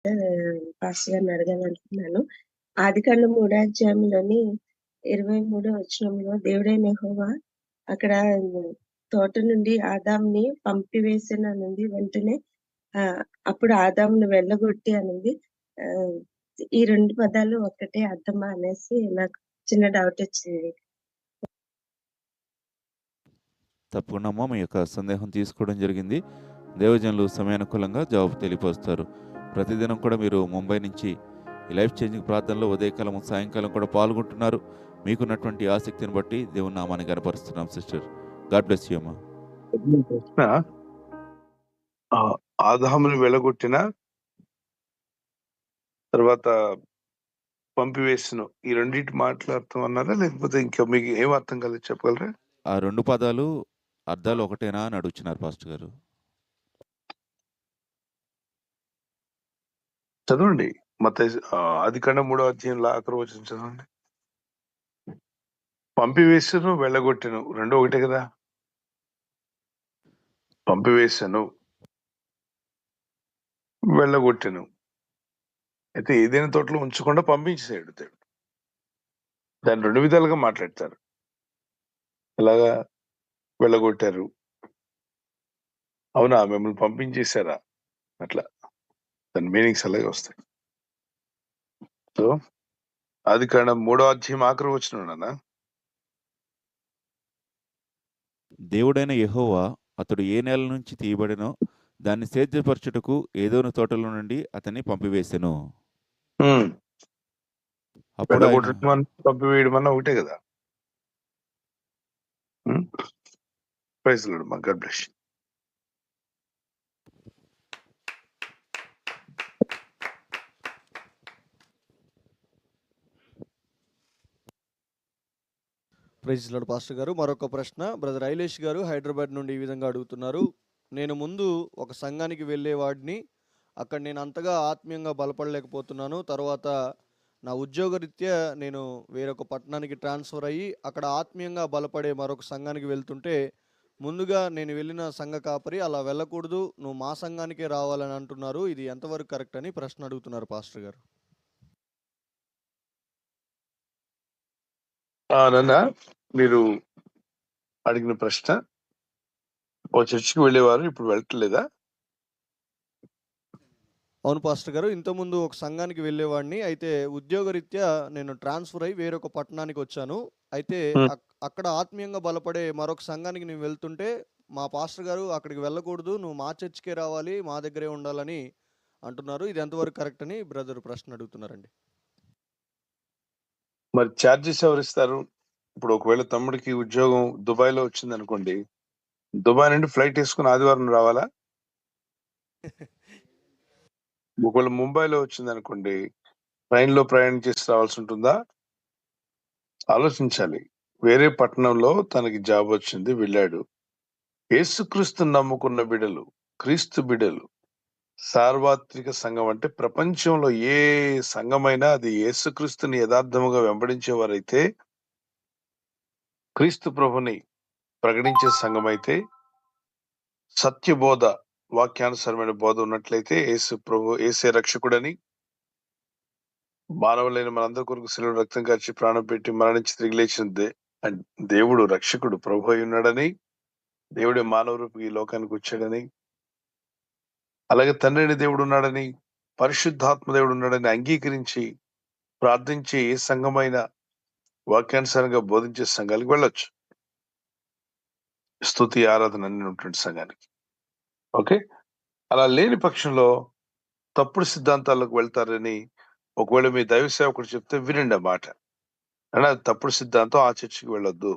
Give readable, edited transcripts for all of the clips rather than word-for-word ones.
Pastor గారిని అడగాలనుకున్నాను. ఆదికాండం 3 అధ్యాయంలోని 23 వచనంలో దేవుడైన యెహోవా అక్కడ తోట నుండి ఆదాముని పంపివేసెననుంది. వెంటనే ఆహ్, అప్పుడు ఆదామును వెళ్ళగొట్టి అనుంది. ఆహ్, ఈ 2 పదాలు ఒక్కటే అర్థమా అనేసి నాకు చిన్న డౌటొచ్చింది. తప్పకుండా అమ్మ మీ యొక్క సందేహం తీసుకోవడం జరిగింది. దైవజనులు సమయానుకూలంగా జవాబు తెలియపరుస్తారు. ప్రతిదినం కూడా మీరు ముంబై నుంచి ఈ లైఫ్ చేంజింగ్ ప్రార్థనలో ఉదయకాలం, సాయంకాలం కూడా పాల్గొంటున్నారు. మీకున్నటువంటి ఆసక్తిని బట్టి దేవుని నామాన్ని గనపరుస్తున్నాం సిస్టర్. గాడ్ బ్లెస్ యూ అమ్మా. ప్రశ్న ఆదామును వెళ్ళగొట్టిన తర్వాత పంపివేసిన ఈ రెండింటి మాట్లాడుతాం అన్నారా, లేకపోతే ఇంకా మీకు ఏం అర్థం కాలేదు చెప్పగలరా? ఆ 2 పదాలు అర్థాలు ఒకటేనా అని అడుగుతున్నారు పాస్టర్ గారు. చదవండి. మత్తయి ఆదికాండం 3వ అధ్యాయంలో ఆఖరి వచనం చదవండి. పంపివేసను, వెళ్ళగొట్టెను రెండు ఒకటే కదా. పంపివేసను, వెళ్ళగొట్టెను. అయితే ఏదైనా తోటలో ఉంచకుండా పంపించేసాడు దేవుడు. దాన్ని 2 విధాలుగా మాట్లాడతారు. ఎలాగా? వెళ్ళగొట్టారు, అవునా మిమ్మల్ని పంపించేశారా, అట్లా దాని మీనింగ్స్ అలాగే వస్తాయి. సో ఆదికాండం 3వ అధ్యాయం ఆఖరి వచనం దేవుడైన యెహోవా అతడు ఏ నేల నుంచి తీయబడినో దాన్ని సేద్యపరచుటకు ఏదోను తోటలో నుండి అతన్ని పంపివేసెను. అప్పుడు ఆయన వెళ్ళగొట్టడం పంపివేయడం అన్న ఒకటే కదా. ప్రైజ్ లార్డ్ మా. God bless you. Praise Lord pastor గారు. మరొక ప్రశ్న బ్రదర్ ఐలేష్ గారు హైదరాబాద్ నుండి ఈ విధంగా అడుగుతున్నారు. నేను ముందు ఒక సంఘానికి వెళ్ళేవాడిని, అక్కడ నేను అంతగా ఆత్మీయంగా బలపడలేకపోతున్నాను. తర్వాత నా ఉద్యోగరీత్యా నేను వేరొక పట్టణానికి ట్రాన్స్ఫర్ అయ్యి అక్కడ ఆత్మీయంగా బలపడే మరొక సంఘానికి వెళ్తుంటే, ముందుగా నేను వెళ్ళిన సంఘ కాపరి అలా వెళ్ళకూడదు, నువ్వు మా సంఘానికే రావాలని అంటున్నారు. ఇది ఎంతవరకు కరెక్ట్ అని ప్రశ్న అడుగుతున్నారు పాస్టర్ గారు. నాన్న మీరు అడిగిన ప్రశ్న, ఓ చర్చికి వెళ్ళేవారు ఇప్పుడు వెళ్ళట్లేదా? అవును పాస్టర్ గారు. ఇంతకుముందు ఒక సంఘానికి వెళ్ళేవాడిని. అయితే ఉద్యోగరీత్యా నేను ట్రాన్స్ఫర్ అయ్యి వేరొక పట్టణానికి వచ్చాను. అయితే అక్కడ ఆత్మీయంగా బలపడే మరొక సంఘానికి నేను వెళ్తుంటే మా పాస్టర్ గారు అక్కడికి వెళ్ళకూడదు, నువ్వు మా చర్చ్‌కే రావాలి, మా దగ్గరే ఉండాలని అంటున్నారు. ఇది ఎంతవరకు కరెక్ట్ అని బ్రదర్ ప్రశ్న అడుగుతున్నారండి. మరి ఛార్జెస్ ఎవరిస్తారు? ఇప్పుడు ఒకవేళ తమ్ముడికి ఉద్యోగం దుబాయ్‌లో వచ్చిందనుకోండి, దుబాయ్ నుండి ఫ్లైట్ వేసుకుని ఆదివారం రావాలా? ఒకవేళ ముంబైలో వచ్చిందనుకోండి, ట్రైన్‌లో ప్రయాణం చేసి రావాల్సి ఉంటుందా? ఆలోచించాలి. వేరే పట్టణంలో తనకి జాబ్ వచ్చింది, వెళ్ళాడు. యేసుక్రీస్తు నమ్ముకున్న బిడ్డలు, క్రీస్తు బిడ్డలు, సార్వత్రిక సంఘం అంటే ప్రపంచంలో ఏ సంఘమైనా అది యేసుక్రీస్తుని యథార్థముగా వెంబడించేవారైతే, క్రీస్తు ప్రభుని ప్రకటించే సంఘం అయితే, సత్యబోధ, వాక్యానుసారమైన బోధ ఉన్నట్లయితే, యేసు ప్రభు యేసే రక్షకుడని, మానవులైన మనందరి కొరకు శిలువలో రక్తం కార్చి ప్రాణం పెట్టి మరణించి తిరిగి లేచిన దేవుడు రక్షకుడు ప్రభు అయి ఉన్నాడని, దేవుడే మానవ రూపి ఈ లోకానికి వచ్చాడని, అలాగే తండ్రిని దేవుడు ఉన్నాడని, పరిశుద్ధాత్మ దేవుడు ఉన్నాడని అంగీకరించి ప్రార్థించే ఏ సంఘమైనా వాక్యానుసారంగా బోధించే సంఘాలకు వెళ్ళొచ్చు. స్తుతి ఆరాధన అన్ని ఉన్నటువంటి సంఘానికి. ఓకే, అలా లేని పక్షంలో తప్పుడు సిద్ధాంతాలకు వెళ్తారని ఒకవేళ మీ దైవ సేవకుడు చెప్తే వినండి ఆ మాట. అంటే అది తప్పుడు సిద్ధాంతం, ఆ చర్చికి వెళ్ళొద్దు.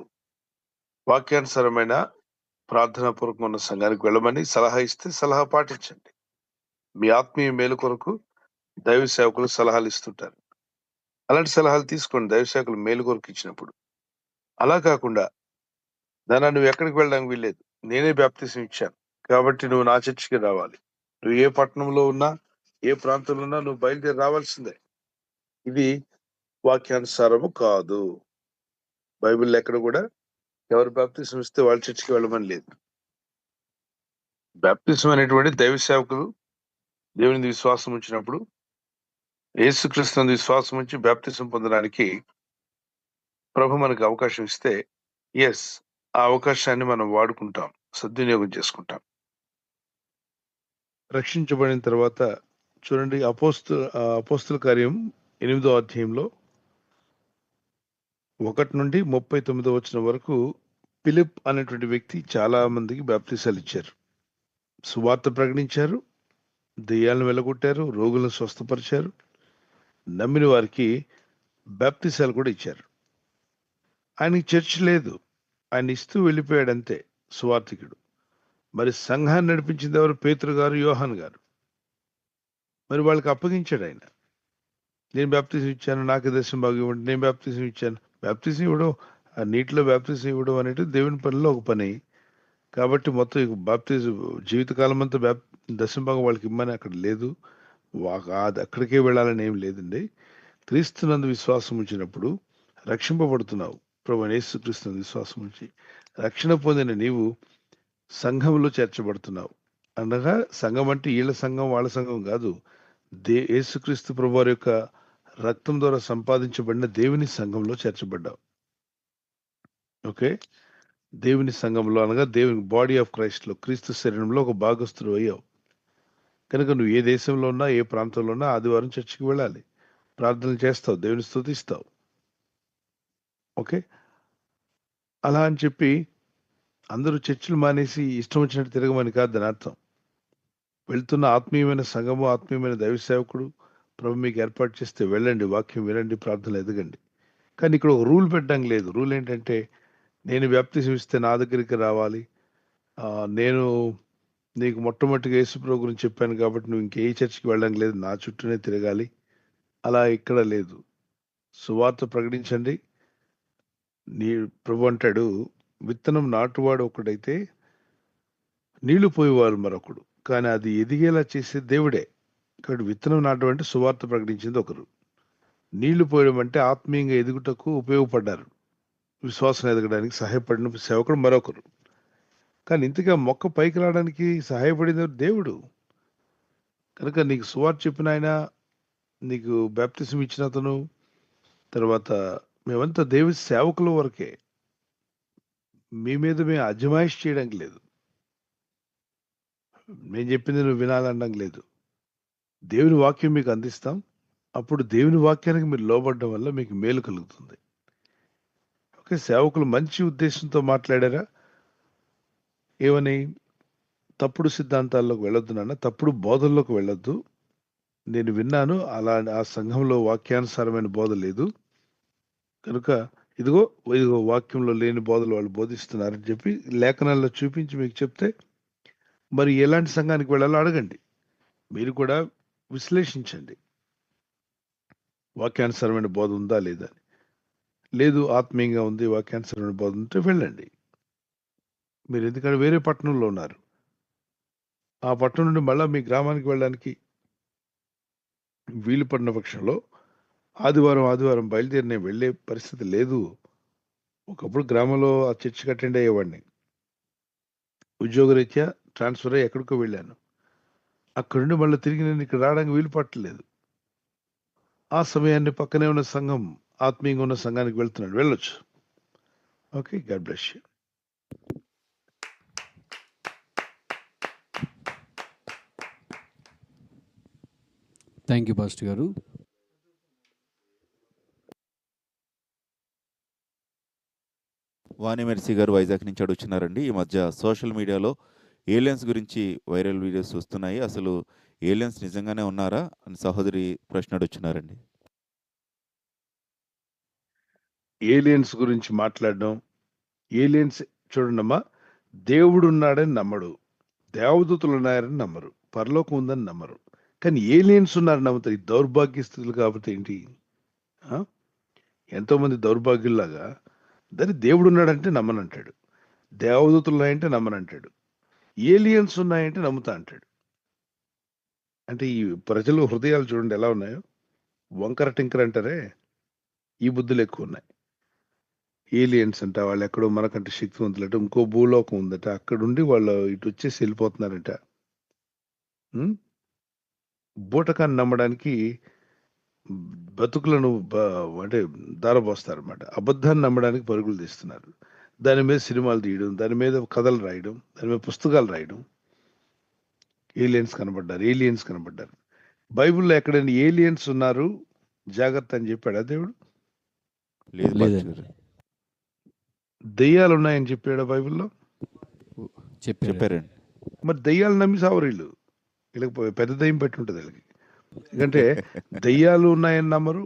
వాక్యానుసారమైన ప్రార్థనా పూర్వకంగా ఉన్న సంఘానికి వెళ్ళమని సలహా ఇస్తే సలహా పాటించండి. మీ ఆత్మీయ మేలు కొరకు దైవ సేవకులు సలహాలు ఇస్తుంటారు. అలాంటి సలహాలు తీసుకోండి దైవ సేవకులు మేలు కొరకు ఇచ్చినప్పుడు. అలా కాకుండా దాన్ని నువ్వు ఎక్కడికి వెళ్ళడానికి వీల్లేదు, నేనే బాప్తిసం ఇచ్చాను కాబట్టి నువ్వు నా చర్చికి రావాలి, నువ్వు ఏ పట్టణంలో ఉన్నా ఏ ప్రాంతంలో ఉన్నా నువ్వు బయలుదేరి రావాల్సిందే, ఇది వాక్యానుసారము కాదు. బైబిల్ ఎక్కడ కూడా ఎవరు బాప్తిసం ఇస్తే వాళ్ళ చర్చికి వెళ్ళమని లేదు. బాప్తిసం అనేటువంటి దైవ సేవకులు దేవుని విశ్వాసం ఉంచినప్పుడు యేసుక్రీస్తునందు విశ్వాసం ఉంచి బాప్తిసం పొందడానికి ప్రభు మనకు అవకాశం ఇస్తే ఆ అవకాశాన్ని మనం వాడుకుంటాం, సద్వినియోగం చేసుకుంటాం. రక్షించబడిన తర్వాత చూడండి, అపోస్తుల కార్యం 8వ అధ్యాయంలో 1 నుండి 39 వచనం వరకు ఫిలిప్ అనేటువంటి వ్యక్తి చాలా మందికి బాప్తిసాలు ఇచ్చారు, సువార్త ప్రకటించారు, దెయ్యాలను వెళ్ళగొట్టారు, రోగులను స్వస్థపరిచారు, నమ్మిన వారికి బాప్తిసాలు కూడా ఇచ్చారు. ఆయనకి చర్చ్ లేదు, ఆయన ఇస్తూ వెళ్ళిపోయాడంతే సువార్థికుడు. మరి సంఘాన్ని నడిపించింది ఎవరు? పేతురు గారు, యోహాన్ గారు. మరి వాళ్ళకి అప్పగించాడు ఆయన. నేను బాప్తిజం ఇచ్చాను, నాకు దర్శనం బాగా ఇవ్వండి, నేను బాప్తిజం ఇచ్చాను. బాప్తిజం ఇవ్వడం, ఆ నీటిలో బాప్తిజం ఇవ్వడం అనేది దేవుని పనిలో ఒక పని. కాబట్టి మొత్తం బాప్తిజం జీవితకాలం అంతా దర్శనం భాగం వాళ్ళకి ఇమ్మని అక్కడ లేదు, అది అక్కడికే వెళ్ళాలని ఏం లేదండి. క్రీస్తునందు విశ్వాసం ఉంచినప్పుడు రక్షింపబడుతున్నావు. ప్రభువైన యేసుక్రీస్తునందు విశ్వాసం ఉంచి రక్షణ పొందిన నీవు సంఘంలో చేర్చబడుతున్నావు. అనగా సంఘం అంటే వీళ్ళ సంఘం వాళ్ళ సంఘం కాదు, యేసుక్రీస్తు ప్రభు వారి యొక్క రక్తం ద్వారా సంపాదించబడిన దేవుని సంఘంలో చేర్చబడ్డావు. ఓకే, దేవుని సంఘంలో అనగా దేవుని బాడీ ఆఫ్ క్రైస్ట్ లో, క్రీస్తు శరీరంలో ఒక భాగస్థుడు అయ్యావు. కనుక నువ్వు ఏ దేశంలో ఉన్నా, ఏ ప్రాంతంలో ఉన్నా ఆదివారం చర్చికి వెళ్ళాలి, ప్రార్థనలు చేస్తావు, దేవుని స్తుతిస్తావు. ఓకే, అలా అని చెప్పి అందరూ చర్చిలు మానేసి ఇష్టం వచ్చినట్టు తిరగమని కాదు దాని అర్థం. వెళ్తున్న ఆత్మీయమైన సంఘము, ఆత్మీయమైన దైవ సేవకుడు ప్రభు మీకు ఏర్పాటు చేస్తే వెళ్ళండి, వాక్యం వినండి, ప్రార్థనలు ఎదగండి. కానీ ఇక్కడ ఒక రూల్ పెట్టడం లేదు. రూల్ ఏంటంటే, నేను బాప్తిసం ఇస్తే నా దగ్గరికి రావాలి, నేను నీకు మొట్టమొదటిగా యేసు ప్రభు గురించి చెప్పాను కాబట్టి నువ్వు ఇంకే చర్చికి వెళ్ళడం లేదు, నా చుట్టూనే తిరగాలి, అలా ఇక్కడ లేదు. సువార్త ప్రకటించండి. నీ ప్రభు అంటాడు, విత్తనం నాటువాడు ఒకడైతే నీళ్లు పోయేవారు మరొకడు, కానీ అది ఎదిగేలా చేసే దేవుడే. కాబట్టి విత్తనం నాటడం అంటే సువార్త ప్రకటించింది ఒకరు, నీళ్లు పోయడం అంటే ఆత్మీయంగా ఎదుగుటకు ఉపయోగపడ్డారు, విశ్వాసం ఎదగడానికి సహాయపడిన సేవకుడు మరొకరు. కానీ ఇంతగా మొక్క పైకి రావడానికి సహాయపడిన దేవుడు. కనుక నీకు సువార్త చెప్పిన ఆయన, నీకు బాప్తిసం ఇచ్చిన అతను, తర్వాత మేమంతా దేవుని సేవకుల వరకే, మీ మీద మేము అజమాయిష్ చేయడానికి లేదు, మేము చెప్పింది నువ్వు వినాలనడం లేదు. దేవుని వాక్యం మీకు అందిస్తాం, అప్పుడు దేవుని వాక్యానికి మీరు లోబడడం వల్ల మీకు మేలు కలుగుతుంది. ఓకే, సేవకులు మంచి ఉద్దేశంతో మాట్లాడారా? ఏమని? తప్పుడు సిద్ధాంతాల్లోకి వెళ్ళొద్దు నాన్న, తప్పుడు బోధల్లోకి వెళ్ళొద్దు, నేను విన్నాను, అలా ఆ సంఘంలో వాక్యానుసారమైన బోధ లేదు, కనుక ఇదిగో వాక్యంలో లేని బోధలు వాళ్ళు బోధిస్తున్నారని చెప్పి లేఖనాల్లో చూపించి మీకు చెప్తే, మరి ఎలాంటి సంఘానికి వెళ్ళాలో అడగండి, మీరు కూడా విశ్లేషించండి, వాక్యానుసారమైన బోధ ఉందా లేదా. లేదు, ఆత్మీయంగా ఉంది, వాక్యానుసారమైన బోధ ఉంటే వెళ్ళండి. మీరు ఎందుకంటే వేరే పట్టణంలో ఉన్నారు, ఆ పట్టణం నుండి మళ్ళీ మీ గ్రామానికి వెళ్ళడానికి వీలు పడిన పక్షంలో ఆదివారం బయలుదేరి నేను వెళ్ళే పరిస్థితి లేదు. ఒకప్పుడు గ్రామంలో ఆ చర్చికి అటెండ్ అయ్యేవాడిని, ఉద్యోగరీత్యా ట్రాన్స్ఫర్ అయ్యి ఎక్కడికో వెళ్ళాను, అక్కడి నుండి మళ్ళీ తిరిగి నేను ఇక్కడ రావడానికి వీలు పట్టలేదు. ఆ సమయాన్ని పక్కనే ఉన్న సంఘం, ఆత్మీయంగా ఉన్న సంఘానికి వెళ్తున్నాడు, వెళ్ళొచ్చు. Okay, God bless you. Thank you pastor గారు. వాణిమెర్సి గారు వైజాగ్ నుంచి అడుగుతున్నారండి, ఈ మధ్య సోషల్ మీడియాలో ఏలియన్స్ గురించి వైరల్ వీడియోస్ వస్తున్నాయి, అసలు ఏలియన్స్ నిజంగానే ఉన్నారా అని సహోదరి ప్రశ్న అడుగుతున్నారండి. ఏలియన్స్ గురించి మాట్లాడడం, ఏలియన్స్ చూడండమ్మా, దేవుడు ఉన్నాడని నమ్మడు, దేవదూతలు ఉన్నారని నమ్మరు, పరలోకం ఉందని నమ్మరు, కానీ ఏలియన్స్ ఉన్నారని నమ్ముతారు. ఈ దౌర్భాగ్య స్థితులు కాబట్టి ఏంటి? ఎంతో మంది దౌర్భాగ్యుల్లాగా దాన్ని దేవుడు ఉన్నాడంటే నమ్మనంటాడు, దేవదూతలు ఉన్నాయంటే నమ్మనంటాడు, ఏలియన్స్ ఉన్నాయంటే నమ్ముతా అంటాడు. అంటే ఈ ప్రజలు హృదయాలు చూడండి ఎలా ఉన్నాయో, వంకర టింకర అంటారే, ఈ బుద్ధులు ఎక్కువ ఉన్నాయి. ఏలియన్స్ అంట, వాళ్ళు ఎక్కడో మనకంటే శక్తివంతులట, ఇంకో భూలోకం ఉందట, అక్కడుండి వాళ్ళు ఇటు వచ్చేసి వెళ్ళిపోతున్నారట. బూటకాన్ని నమ్మడానికి బతుకులను అంటే దారపోస్తారన్నమాట. అబద్ధాన్ని నమ్మడానికి పరుగులు తీస్తున్నారు. దాని మీద సినిమాలు తీయడం, దాని మీద కథలు రాయడం, దాని మీద పుస్తకాలు రాయడం. ఏలియన్స్ కనబడ్డారు. బైబిల్లో ఎక్కడైనా ఏలియన్స్ ఉన్నారు జాగ్రత్త అని చెప్పాడా దేవుడు? లేదు లేదండి. పాస్టర్ గారు. దెయ్యాలు ఉన్నాయని చెప్పాడా బైబిల్లో? చెప్పారు. చెప్పారండి. మరి దెయ్యాలు నమ్మి సావరు వీళ్ళు. వీళ్ళకి పెద్ద దెయ్యం పెట్టి ఉంటుంది వీళ్ళకి. ఎందుకంటే దెయ్యాలు ఉన్నాయని నమ్మరు,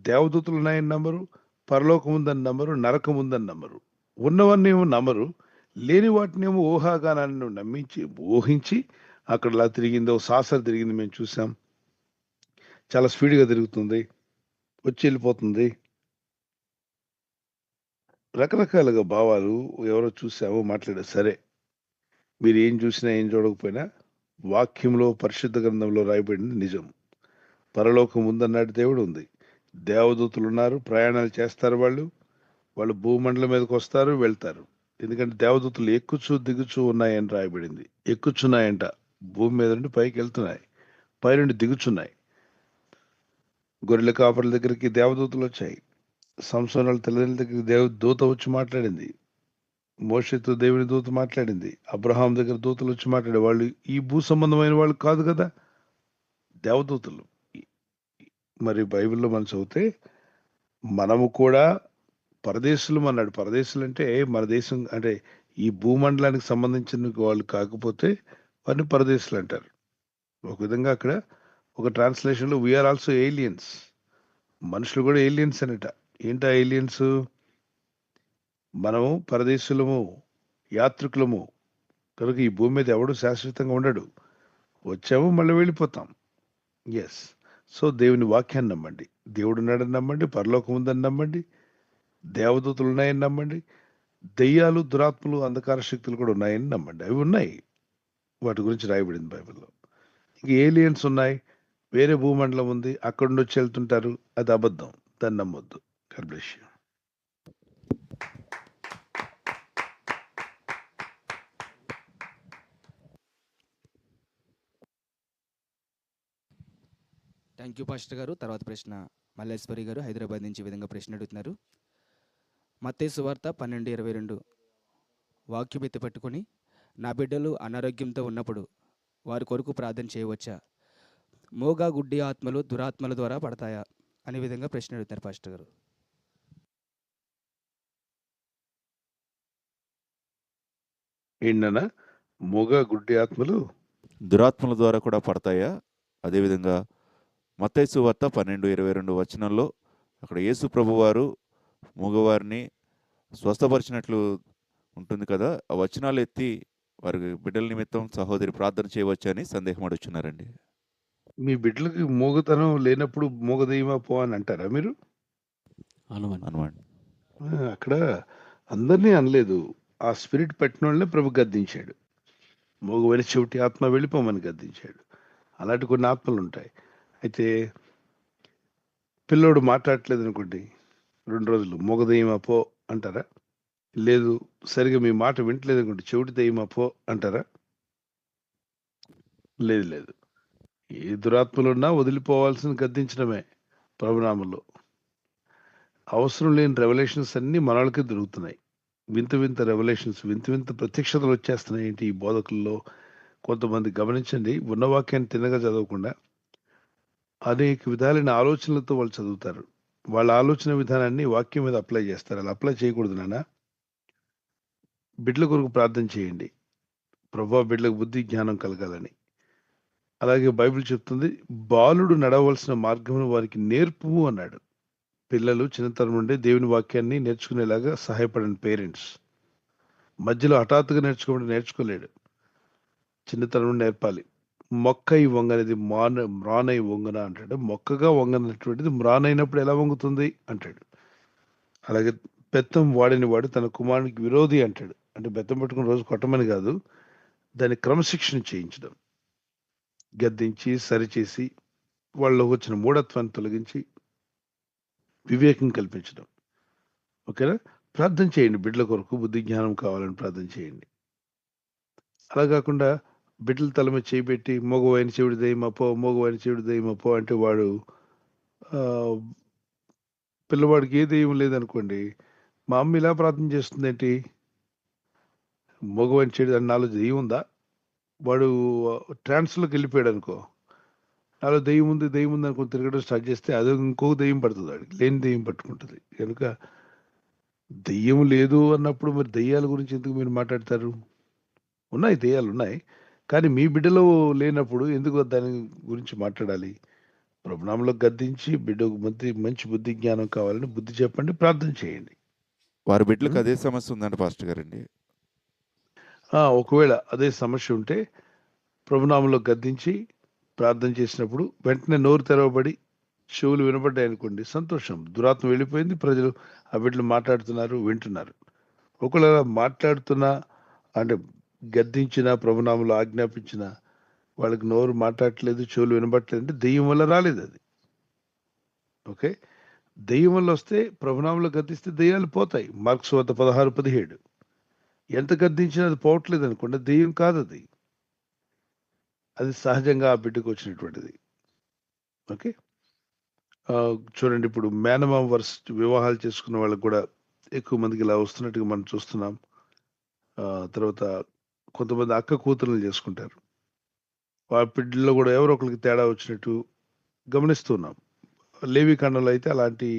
దేవదూతలు ఉన్నాయని నమ్మరు, పరలోకం ఉందని నమ్మరు, నరకం ఉందని నమ్మరు. ఉన్నవన్నీ ఏమో నమ్మరు, లేని వాటినేమో ఊహాగానాన్ని నమ్మించి ఊహించి అక్కడ ఇలా తిరిగిందో సాసర్ తిరిగింది మేము చూసాం, చాలా స్పీడ్గా తిరుగుతుంది, వచ్చి వెళ్ళిపోతుంది, రకరకాలుగా భావాలు ఎవరో చూసామో మాట్లాడారు. సరే, మీరు ఏం చూసినా ఏం చూడకపోయినా వాక్యంలో పరిశుద్ధ గ్రంథంలో రాయబడింది నిజం. పరలోకం ఉందన్నాడు దేవుడు ఉంది, దేవదూతలు ఉన్నారు, ప్రయాణాలు చేస్తారు, వాళ్ళు భూమండలం మీదకి వస్తారు వెళ్తారు. ఎందుకంటే దేవదూతలు ఎక్కుచూ దిగుచూ ఉన్నాయని రాయబడింది. ఎక్కుచున్నాయంట, భూమి మీద నుండి పైకి వెళ్తున్నాయి, పైనుండి దిగుచున్నాయి. గొర్రెల కాపర్ల దగ్గరికి దేవదూతలు వచ్చాయి, సంసోను వాళ్ళ తల్లిదండ్రుల దగ్గరికి దూత వచ్చి మాట్లాడింది, మోషేతో దేవుని దూత మాట్లాడింది, అబ్రహాం దగ్గర దూతలు వచ్చి మాట్లాడే వాళ్ళు ఈ భూ సంబంధమైన వాళ్ళు కాదు కదా, దేవదూతలు. మరి బైబిల్లో మనం చదివితే మనము కూడా పరదేశులు అన్నాడు. పరదేశులు అంటే మన దేశం అంటే ఈ భూమండలానికి సంబంధించిన వాళ్ళు కాకపోతే వారిని పరదేశులు అంటారు. ఒక విధంగా అక్కడ ఒక ట్రాన్స్లేషన్లో వీఆర్ ఆల్సో ఏలియన్స్, మనుషులు కూడా ఏలియన్స్ అనట. ఏంటా ఏలియన్స్? మనము పరదేశులము, యాత్రికులము కనుక ఈ భూమి మీద ఎవడు శాశ్వతంగా ఉండడు, వచ్చాము మళ్ళీ వెళ్ళిపోతాం. ఎస్. సో దేవుని వాక్యాన్ని నమ్మండి, దేవుడు ఉన్నాడని నమ్మండి, పరలోకం ఉందని నమ్మండి, దేవదూతలు ఉన్నాయని నమ్మండి, దెయ్యాలు, దురాత్మలు, అంధకార శక్తులు కూడా ఉన్నాయని నమ్మండి. అవి ఉన్నాయి, వాటి గురించి రాయబడింది బైబిల్లో. ఇంక ఏలియన్స్ ఉన్నాయి, వేరే భూమండలం ఉంది, అక్కడ నుండి వచ్చి వెళ్తుంటారు, అది అబద్ధం, దాన్ని నమ్మొద్దు. God bless you. Thank you pastor గారు. తర్వాత ప్రశ్న మల్లేశ్వరి గారు హైదరాబాద్ నుంచి ఈ విధంగా ప్రశ్న అడుగుతున్నారు. మత్తయి సువార్త 12:22 వాక్యం ఎత్తి పట్టుకొని, నా బిడ్డలు అనారోగ్యంతో ఉన్నప్పుడు వారి కొరకు ప్రార్థన చేయవచ్చా? మోగా గుడ్డి ఆత్మలు దురాత్మల ద్వారా పడతాయా అనే విధంగా ప్రశ్న అడుగుతున్నారు పాస్టర్ గారు. ఏంటన్నా మూగ గుడ్డి ఆత్మలు దురాత్మల ద్వారా కూడా పడతాయా? అదేవిధంగా మత్తయి సువార్త 12:22 వచనంలో అక్కడ యేసు ప్రభువారు మూగవారిని స్వస్థపరిచినట్లు ఉంటుంది కదా, ఆ వచనాలు ఎత్తి వారి బిడ్డల నిమిత్తం సహోదరి ప్రార్థన చేయవచ్చని సందేహం అడుగుతున్నారండి. మీ బిడ్డలకి మూగతనం లేనప్పుడు మూగదయ్యమా పో అని అంటారా మీరు? అనమాట. అక్కడ అందరినీ అనలేదు, ఆ స్పిరిట్ పెట్టిన వాళ్ళని ప్రభు గద్దించాడు. మూగవైన చెవిటి ఆత్మ వెళ్ళిపోమని గద్దించాడు. అలాంటి కొన్ని ఆత్మలు ఉంటాయి. అయితే పిల్లోడు మాట్లాడట్లేదు అనుకోండి, 2 రోజులు మూగదయ్యమా పో అంటారా? లేదు, సరిగా మీ మాట వింటలేదు అనుకోండి, చెవిటి దయ్యమా పో అంటారా? లేదు. ఏ దురాత్మలున్నా వదిలిపోవాల్సిన గద్దించడమే ప్రభునామంలో. అవసరం లేని రెవల్యూషన్స్ అన్ని మనకి దొరుకుతున్నాయి. వింత రెవల్యూషన్స్, వింత ప్రత్యక్షతలు వచ్చేస్తున్నాయి. ఏంటి ఈ బోధకుల్లో కొంతమంది గమనించండి, ఉన్న వాక్యాన్ని తిన్నగా చదవకుండా అనేక విధాలైన ఆలోచనలతో వాళ్ళు చదువుతారు. వాళ్ళ ఆలోచన విధానాన్ని వాక్యం మీద అప్లై చేస్తారు. అలా అప్లై చేయకూడదు నాన్న. బిడ్డల కొరకు ప్రార్థన చేయండి, ప్రభా బిడ్డలకు బుద్ధి జ్ఞానం కలగాలని. అలాగే బైబిల్ చెప్తుంది, బాలుడు నడవలసిన మార్గమును వారికి నేర్పుము అన్నాడు. పిల్లలు చిన్నతనం నుండి దేవుని వాక్యాన్ని నేర్చుకునేలాగా సహాయపడండి పేరెంట్స్. మధ్యలో హఠాత్తుగా నేర్చుకోలేడు, చిన్నతనం నుండి నేర్పాలి. మొక్కై వంగనేది మ్రానై వంగున అంటాడు. మొక్కగా వంగనటువంటిది మ్రానైనప్పుడు ఎలా వంగుతుంది అంటాడు. అలాగే బెత్తం వాడిని వాడు తన కుమారునికి విరోధి అంటాడు. అంటే బెత్తం పట్టుకుని రోజు కొట్టమని కాదు, దాన్ని క్రమశిక్షణ చేయించడం, గద్దించి సరిచేసి వాళ్ళలో వచ్చిన మూఢత్వాన్ని తొలగించి వివేకం కల్పించడం. ఓకేనా? ప్రార్థన చేయండి, బిడ్డల కొరకు బుద్ధి జ్ఞానం కావాలని ప్రార్థన చేయండి. అలా కాకుండా బిడ్డల తల మీద చేయబెట్టి మగవాయిన చెవిడి దయ్యమపో అంటే వాడు ఆ, పిల్లవాడికి ఏ దెయ్యం లేదనుకోండి, మా అమ్మ ఇలా ప్రార్థన చేస్తుందేంటి, మగవాడిని చెడు అని నాలో దెయ్యం ఉందా, వాడు ట్రాన్స్లోకి వెళ్ళిపోయాడు అనుకో, నాలో దెయ్యం ఉంది దెయ్యం ఉంది అనుకో తిరగడం స్టార్ట్ చేస్తే అది ఇంకొక దెయ్యం పడుతుంది, వాడికి లేని దెయ్యం పట్టుకుంటుంది కనుక దెయ్యం లేదు అన్నప్పుడు మరి దెయ్యాల గురించి ఎందుకు మీరు మాట్లాడతారు? ఉన్నాయి, దెయ్యాలు ఉన్నాయి, కానీ మీ బిడ్డలో లేనప్పుడు ఎందుకు దాని గురించి మాట్లాడాలి? ప్రభునామంలో గద్దించి బిడ్డకు మంచి బుద్ధి జ్ఞానం కావాలని బుద్ధి చెప్పండి, ప్రార్థన చేయండి. వారి బిడ్డలకు అదే సమస్య ఉందండి పాస్టర్ గారండి. ఒకవేళ అదే సమస్య ఉంటే ప్రభునామంలో గద్దించి ప్రార్థన చేసినప్పుడు వెంటనే నోరు తెరవబడి చెవులు వినబడ్డాయి అనుకోండి, సంతోషం, దురాత్మ వెళ్ళిపోయింది, ప్రజలు ఆ బిడ్డలు మాట్లాడుతున్నారు, వింటున్నారు. ఒకవేళ మాట్లాడుతున్నా అంటే గద్దించిన ప్రభునామంలో ఆజ్ఞాపించిన వాళ్ళకి నోరు మాట్లాడట్లేదు, చెవులు వినబట్టలేదు అంటే దెయ్యం వల్ల రాలేదు అది. ఓకే, దెయ్యం వల్ల వస్తే ప్రభునామంలో గద్దిస్తే దెయ్యాలు పోతాయి. మార్క్స్ వద్ద 16-17 ఎంత గద్దించినా అది పోవట్లేదు అనుకోండి, దెయ్యం కాదు అది, అది సహజంగా ఆ బిడ్డకు వచ్చినటువంటిది. ఓకే, చూడండి, ఇప్పుడు మేనమామ వరుస వివాహాలు చేసుకున్న వాళ్ళకి కూడా ఎక్కువ మందికి ఇలా వస్తున్నట్టుగా మనం చూస్తున్నాం. తర్వాత కొంతమంది అక్క కూతురులు చేసుకుంటారు, వాళ్ళ బిడ్డల్లో కూడా ఎవరో ఒకరికి తేడా వచ్చినట్టు గమనిస్తున్నాం. లేవి ఖండంలో అయితే అలాంటి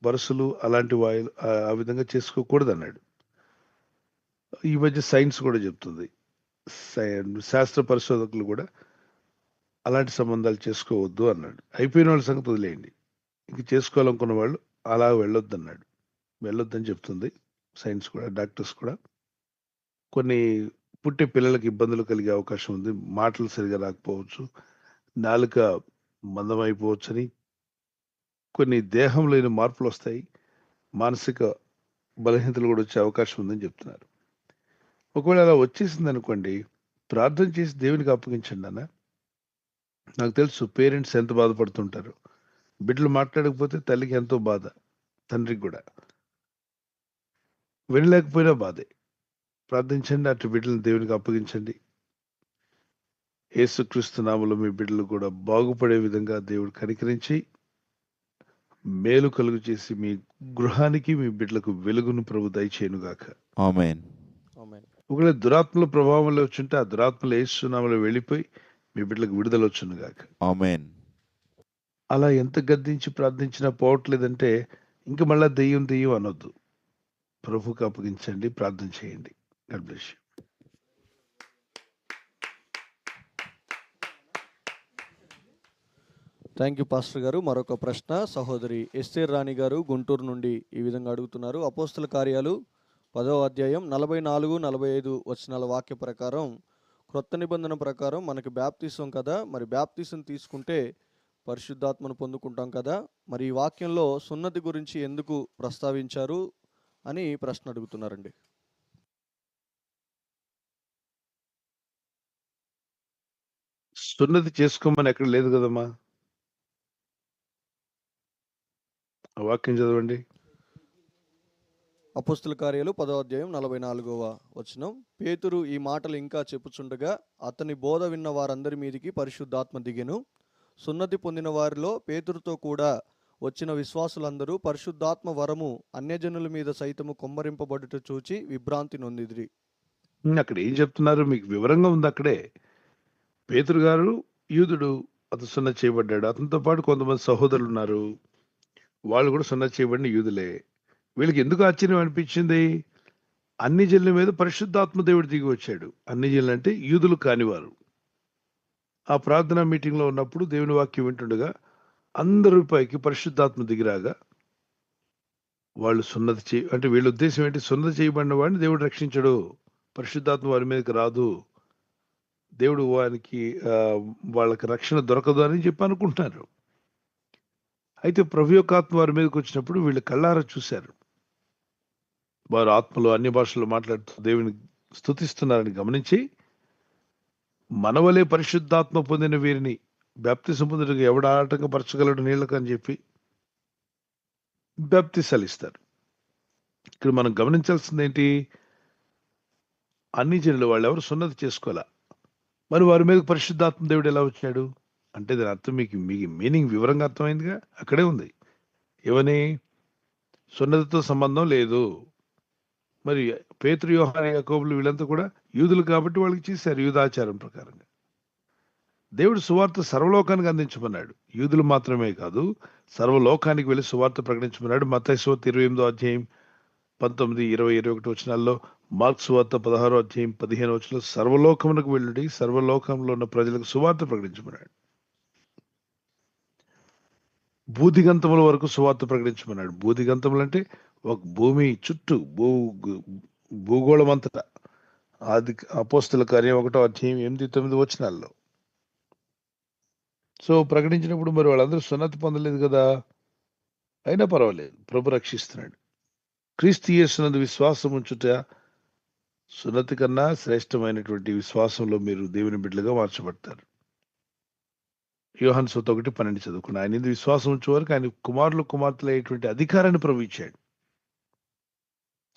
వరుసలు అలాంటి వాయులు ఆ విధంగా చేసుకోకూడదు అన్నాడు. ఈ మధ్య సైన్స్ కూడా చెప్తుంది, శాస్త్ర పరిశోధకులు కూడా అలాంటి సంబంధాలు చేసుకోవద్దు అన్నాడు. అయిపోయిన వాళ్ళ సంగతి వదిలేయండి, ఇంక చేసుకోవాలనుకున్న వాళ్ళు అలా వెళ్ళొద్దు అన్నాడు. వెళ్ళొద్దని చెప్తుంది సైన్స్ కూడా, డాక్టర్స్ కూడా. కొన్ని పుట్టే పిల్లలకి ఇబ్బందులు కలిగే అవకాశం ఉంది, మాటలు సరిగా రాకపోవచ్చు, నాలుక మందమైపోవచ్చని, కొన్ని దేహం లేని మార్పులు వస్తాయి, మానసిక బలహీనతలు కూడా వచ్చే అవకాశం ఉందని చెప్తున్నారు. ఒకవేళ అలా వచ్చేసింది అనుకోండి, ప్రార్థన చేసి దేవునికి అప్పగించండి అన్న. నాకు తెలుసు పేరెంట్స్ ఎంత బాధపడుతుంటారు, బిడ్డలు మాట్లాడకపోతే తల్లికి ఎంతో బాధ, తండ్రికి కూడా. వినలేకపోయినా బాధే. ప్రార్థించండి, అటు బిడ్డలను దేవునికి అప్పగించండి. యేసుక్రీస్తు నామములో మీ బిడ్డలు కూడా బాగుపడే విధంగా దేవుడు కనికరించి మేలు కలుగు చేసి మీ గృహానికి మీ బిడ్డలకు వెలుగును ప్రభు దయచేయునుగాక. ఆమేన్. ఆమేన్. ఒకవేళ దురాత్మల ప్రభావంలో వచ్చుంటే ఆ దురాత్మలు యేసు నామములో వెళ్ళిపోయి మీ బిడ్డలకు విడుదల వచ్చునుగాక. ఆమేన్. అలా ఎంత గద్దించి ప్రార్థించినా పోవట్లేదంటే ఇంక మళ్ళా దెయ్యం దెయ్యం అనొద్దు, ప్రభుకి అప్పగించండి, ప్రార్థన చేయండి. God bless you. Thank you pastor గారు. మరొక ప్రశ్న సహోదరి ఎస్తేర్ రాణి గారు గుంటూరు నుండి ఈ విధంగా అడుగుతున్నారు. అపోస్తల కార్యాలు 10వ అధ్యాయం 44-45 వచనాల వాక్య ప్రకారం, క్రొత్త నిబంధన ప్రకారం మనకి బ్యాప్తిసం కదా, మరి బ్యాప్తిసం తీసుకుంటే పరిశుద్ధాత్మను పొందుకుంటాం కదా, మరి ఈ వాక్యంలో సున్నతి గురించి ఎందుకు ప్రస్తావించారు అని ప్రశ్న అడుగుతున్నారండి. సున్నతి చేసుకోమని ఎక్కడ లేదు కదమ్మా, ఆ వాక్యం చదవండి. అపోస్తల కార్యాలు 10వ అధ్యాయం 44వ వచనం, పేతురు ఈ మాటలు ఇంకా చెప్పుచుండగా అతని బోధ విన్న వారందరి మీదికి పరిశుద్ధాత్మ దిగెను. సున్నతి పొందిన వారిలో పేతురుతో కూడా వచ్చిన విశ్వాసులందరూ పరిశుద్ధాత్మ వరము అన్యజనుల మీద సైతము కొమ్మరింపబడుట చూచి విభ్రాంతి నొందిదిరి. అక్కడ ఏం చెప్తున్నారు మీకు వివరంగా ఉంది. అక్కడే పేతురు గారు యూదుడు, అతను సున్నతి చేయబడ్డాడు, అతనితో పాటు కొంతమంది సహోదరులు ఉన్నారు, వాళ్ళు కూడా సున్నతి చేయబడిన యూదులే. వీళ్ళకి ఎందుకు ఆశ్చర్యం అనిపించింది? అన్ని జనుల మీద పరిశుద్ధాత్మ దేవుడు దిగి వచ్చాడు. అన్ని జనులు అంటే యూదులు కానివారు. ఆ ప్రార్థనా మీటింగ్ లో ఉన్నప్పుడు దేవుని వాక్యం వింటుండగా అందరి పైకి పరిశుద్ధాత్మ దిగిరాగా వాళ్ళు సున్నతి అంటే వీళ్ళ ఉద్దేశం ఏంటి? సున్నతి చేయబడిన వాడిని దేవుడు రక్షించడు, పరిశుద్ధాత్మ వారి మీదకి రాదు, దేవుడు వారికి వాళ్ళకి రక్షణ దొరకదు అని చెప్పి అనుకుంటున్నారు. అయితే ప్రభు యొక్క ఆత్మ వారి మీదకి వచ్చినప్పుడు వీళ్ళు కళ్ళారా చూశారు. వారు ఆత్మలో అన్ని భాషల్లో మాట్లాడుతూ దేవుని స్తుతిస్తున్నారని గమనించి, మనవలే పరిశుద్ధాత్మ పొందిన వీరిని బాప్తిసం పొందుటకు ఎవడు ఆటంకపరచగలడు నీళ్ళకు అని చెప్పి బాప్తిసాలు ఇస్తారు. ఇక్కడ మనం గమనించాల్సింది ఏంటి? అన్ని జనులు వాళ్ళు ఎవరు సున్నతి చేసుకోవాలా, మరి వారి మీద పరిశుద్ధాత్మ దేవుడు ఎలా వచ్చాడు? అంటే దాని అర్థం మీకు మీనింగ్ వివరంగా అర్థమైందిగా, అక్కడే ఉంది. ఏమని? సున్నతితో సంబంధం లేదు. మరి పేతురు, యోహాను, యాకోబులు వీళ్ళంతా కూడా యూదులు కాబట్టి వాళ్ళకి చేశారు యూదాచారం ప్రకారంగా. దేవుడు సువార్త సర్వలోకానికి అందించమన్నాడు. యూదులు మాత్రమే కాదు, సర్వలోకానికి వెళ్ళి సువార్త ప్రకటించమన్నాడు. మత్తయి సువార్త 28వ అధ్యాయం 19, 20, 21 వచనాల్లో, మార్క్స్ సువార్త 16వ అధ్యాయం 15 వచనంలో సర్వలోకమునకు వెళ్ళి సర్వలోకంలో ఉన్న ప్రజలకు సువార్త ప్రకటించమన్నాడు. భూదిగంతముల వరకు సువార్త ప్రకటించమన్నాడు. భూదిగంతములు అంటే ఒక భూమి చుట్టూ భూగోళం అంతటా. ఆది అపోస్తల కార్యం 1వ అధ్యాయం 8, 9 వచనాల్లో. సో ప్రకటించినప్పుడు మరి వాళ్ళందరూ సున్నతి పొందలేదు కదా, అయినా పర్వాలేదు, ప్రభు రక్షిస్తున్నాడు. క్రీస్తు యేసునందు విశ్వాసం ఉంచుట సున్నతి కన్నా శ్రేష్టమైనటువంటి విశ్వాసంలో మీరు దేవుని బిడ్డలుగా మార్చబడతారు. యోహాను సువార్త 1:12 చదువుకున్న. ఆయన యందు విశ్వాసం ఉంచే వరకు ఆయన కుమారులు కుమార్తెలు అయ్యేటువంటి అధికారాన్ని ప్రభు ఇచ్చాడు.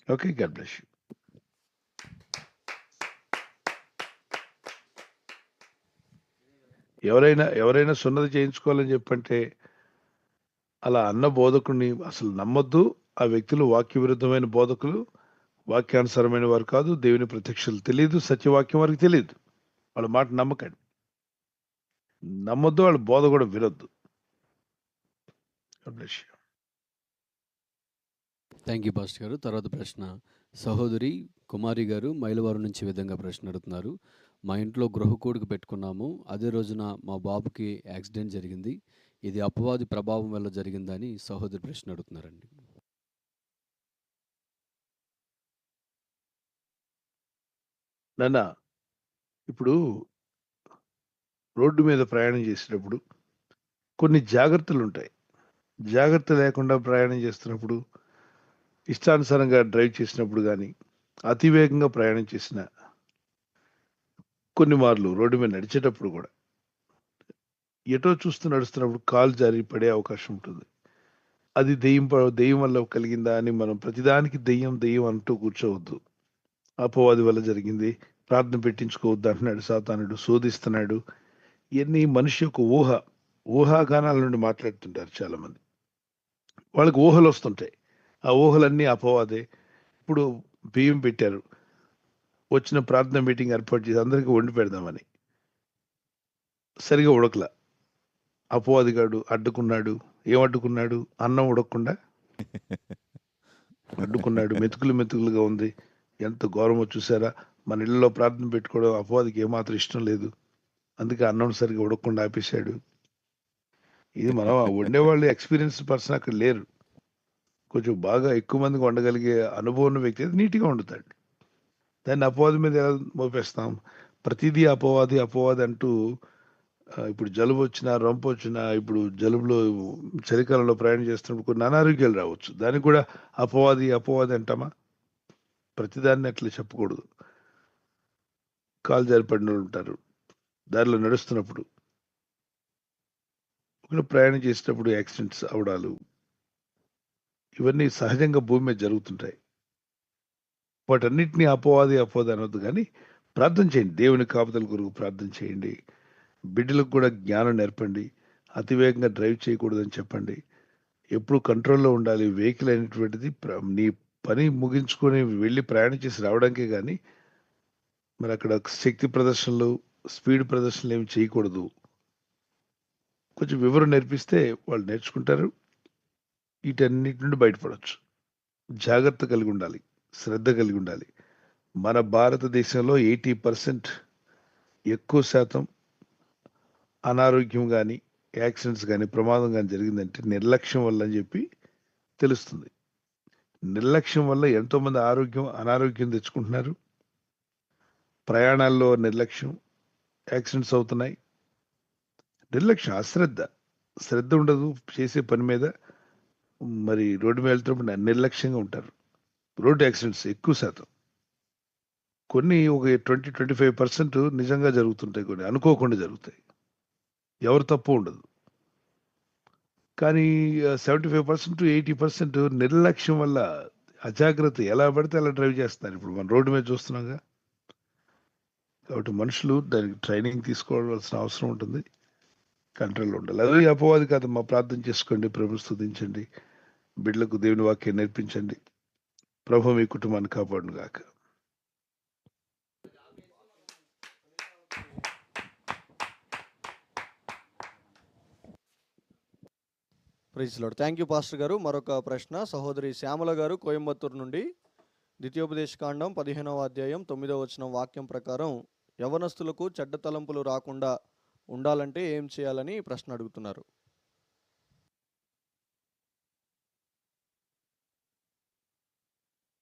Okay, God bless you. ఎవరైనా సున్నతి చేయించుకోవాలని చెప్పంటే అలా అన్న బోధకుడిని అసలు నమ్మొద్దు. ఆ వ్యక్తులు వాక్య విరుద్ధమైన బోధకులు, వాక్యానుసారమైన వారు కాదు. దేవుని ప్రత్యక్షలు తెలియదు, సత్యవాక్యం వారికి తెలియదు. వాళ్ళ మాట నమ్మకండి, నమ్మొద్దు, వాళ్ళ బోధ కూడా వినొద్దు. థ్యాంక్ యూ పాస్టర్ గారు. తర్వాత ప్రశ్న సహోదరి కుమారి గారు మైలవారం నుంచి ఈ విధంగా ప్రశ్న అడుగుతున్నారు. మా ఇంట్లో గృహకూడికి పెట్టుకున్నాము. అదే రోజున మా బాబుకి యాక్సిడెంట్ జరిగింది. ఇది అపవాది ప్రభావం వల్ల జరిగిందని సహోదరి ప్రశ్న అడుగుతున్నారండి. నాన్న, ఇప్పుడు రోడ్డు మీద ప్రయాణం చేసేటప్పుడు కొన్ని జాగ్రత్తలు ఉంటాయి. జాగ్రత్త లేకుండా ప్రయాణం చేస్తున్నప్పుడు, ఇష్టానుసారంగా డ్రైవ్ చేసినప్పుడు కానీ, అతివేగంగా ప్రయాణం చేసిన, కొన్ని మార్లు రోడ్డు మీద నడిచేటప్పుడు కూడా ఎటో చూస్తూ నడుస్తున్నప్పుడు కాలు జారి పడే అవకాశం ఉంటుంది. అది దెయ్యం వల్ల కలిగిందా అని మనం ప్రతిదానికి దెయ్యం అంటూ కూర్చోవద్దు. అపవాది వల్ల జరిగింది, ప్రార్థన పెట్టించుకోవద్దు అంటున్నాడు సాతానుడు, శోధిస్తున్నాడు. ఇవన్నీ మనిషి యొక్క ఊహాగానాల నుండి మాట్లాడుతుంటారు చాలా మంది. వాళ్ళకి ఊహలు వస్తుంటాయి, ఆ ఊహలన్నీ అపవాదే. ఇప్పుడు బియ్యం పెట్టారు, వచ్చిన ప్రార్థన మీటింగ్ ఏర్పాటు చేసి అందరికీ వండి పెడదామని, సరిగా ఉడకలా. అపవాదిగాడు అడ్డుకున్నాడు. ఏం అడ్డుకున్నాడు? అన్నం ఉడకకుండా అడ్డుకున్నాడు. మెతుకులుగా ఉంది. ఎంత ఘోరమో చూసారా? మన ఇళ్ళలో ప్రార్థన పెట్టుకోవడం అపవాదికి ఏమాత్రం ఇష్టం లేదు. అందుకే అన్నం సరిగా ఉడకకుండా ఆపేశాడు. ఇది మనం వండేవాళ్ళు ఎక్స్పీరియన్స్ పర్సన్ అక్కడ లేరు. కొంచెం బాగా ఎక్కువ మందికి వండగలిగే అనుభవం ఉన్న వ్యక్తి అయితే నీట్గా వండుతాడు. దాన్ని అపవాది మీద ఎలా మోపేస్తాం? ప్రతిదీ అపవాది అంటూ ఇప్పుడు జలుబు వచ్చినా, రొంపు వచ్చినా, ఇప్పుడు జలుబులో చలికాలంలో ప్రయాణం చేస్తున్నప్పుడు కొన్ని అనారోగ్యాలు రావచ్చు. దానికి కూడా అపవాది అంటామా? ప్రతిదాన్ని అట్లా చెప్పకూడదు. కాలు జారిపడిన వాళ్ళు ఉంటారు, దారిలో నడుస్తున్నప్పుడు, ప్రయాణం చేసేటప్పుడు యాక్సిడెంట్స్ అవడాలు, ఇవన్నీ సహజంగా భూమి మీద జరుగుతుంటాయి. వాటన్నిటినీ అపవాది అనవద్దు, కానీ ప్రార్థన చేయండి. దేవుని కాపుదల కొరకు ప్రార్థన చేయండి. బిడ్డలకు కూడా జ్ఞానం నేర్పండి. అతివేగంగా డ్రైవ్ చేయకూడదని చెప్పండి. ఎప్పుడు కంట్రోల్లో ఉండాలి. వెహికల్ అనేటువంటిది నీ పని ముగించుకొని వెళ్ళి ప్రయాణం చేసి రావడానికే కానీ మరి అక్కడ శక్తి ప్రదర్శనలు, స్పీడ్ ప్రదర్శనలు ఏమి చేయకూడదు. కొంచెం వివరం నేర్పిస్తే వాళ్ళు నేర్చుకుంటారు. వీటన్నిటి నుండి బయటపడవచ్చు. జాగ్రత్త కలిగి ఉండాలి, శ్రద్ధ కలిగి ఉండాలి. మన భారతదేశంలో 80% ఎక్కువ శాతం అనారోగ్యం కానీ, యాక్సిడెంట్స్ కానీ, ప్రమాదం కానీ జరిగిందంటే నిర్లక్ష్యం వల్ల అని చెప్పి తెలుస్తుంది. నిర్లక్ష్యం వల్ల ఎంతోమంది అనారోగ్యం తెచ్చుకుంటున్నారు. ప్రయాణాల్లో నిర్లక్ష్యం, యాక్సిడెంట్స్ అవుతున్నాయి. నిర్లక్ష్యం, శ్రద్ధ ఉండదు చేసే పని మీద. మరి రోడ్డు మీద వెళ్తున్నప్పుడు నిర్లక్ష్యంగా ఉంటారు. రోడ్డు యాక్సిడెంట్స్ ఎక్కువ శాతం. కొన్ని ఒక 20-25% నిజంగా జరుగుతుంటాయి, కొన్ని అనుకోకుండా జరుగుతాయి, ఎవరు తప్పు ఉండదు. కానీ 75-80% నిర్లక్ష్యం వల్ల, అజాగ్రత్త, ఎలా పడితే అలా డ్రైవ్ చేస్తున్నారు. ఇప్పుడు మన రోడ్డు మీద చూస్తున్నాగా. కాబట్టి మనుషులు దానికి ట్రైనింగ్ తీసుకోవాల్సిన అవసరం ఉంటుంది. కంట్రోల్లో ఉండాలి. అది అపవాది కాదమ్మా. ప్రార్థన చేసుకోండి, ప్రభు స్తుతించండి, బిడ్డలకు దేవుని వాక్యం నేర్పించండి. ప్రభు మీ కుటుంబాన్ని కాపాడును గాక. Praise Lord. Thank you pastor గారు. మరొక ప్రశ్న సహోదరి శ్యామల గారు కోయంబత్తూరు నుండి. ద్వితీయోపదేశకాండం 15వ అధ్యాయం 9వ వచనం వాక్యం ప్రకారం యవనస్తులకు చెడ్డ తలంపులు రాకుండా ఉండాలంటే ఏం చేయాలని ప్రశ్న అడుగుతున్నారు.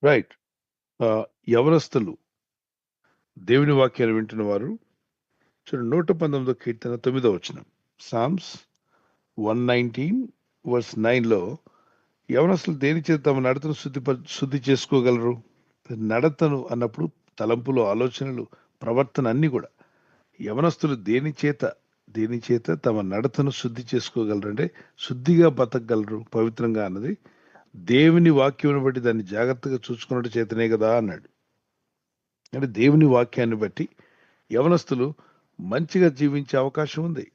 రైట్. యవనస్తులు దేవుని వాక్యాన్ని వింటున్న వారు చూడండి, 119వ కీర్తన 9వ వచనం, సామ్స్ 119:9లో యవనస్తులు దేని చేత తమ నడతను శుద్ధి చేసుకోగలరు? నడతను అన్నప్పుడు తలంపులు, ఆలోచనలు, ప్రవర్తన అన్ని కూడా యవనస్తులు దేని చేత తమ నడతను శుద్ధి చేసుకోగలరు అంటే శుద్ధిగా బతకగలరు పవిత్రంగా అన్నది దేవుని వాక్యం బట్టి దాన్ని జాగ్రత్తగా చూసుకున్నట్టు చేతనే కదా అన్నాడు. అంటే దేవుని వాక్యాన్ని బట్టి యవనస్తులు మంచిగా జీవించే అవకాశం ఉంది.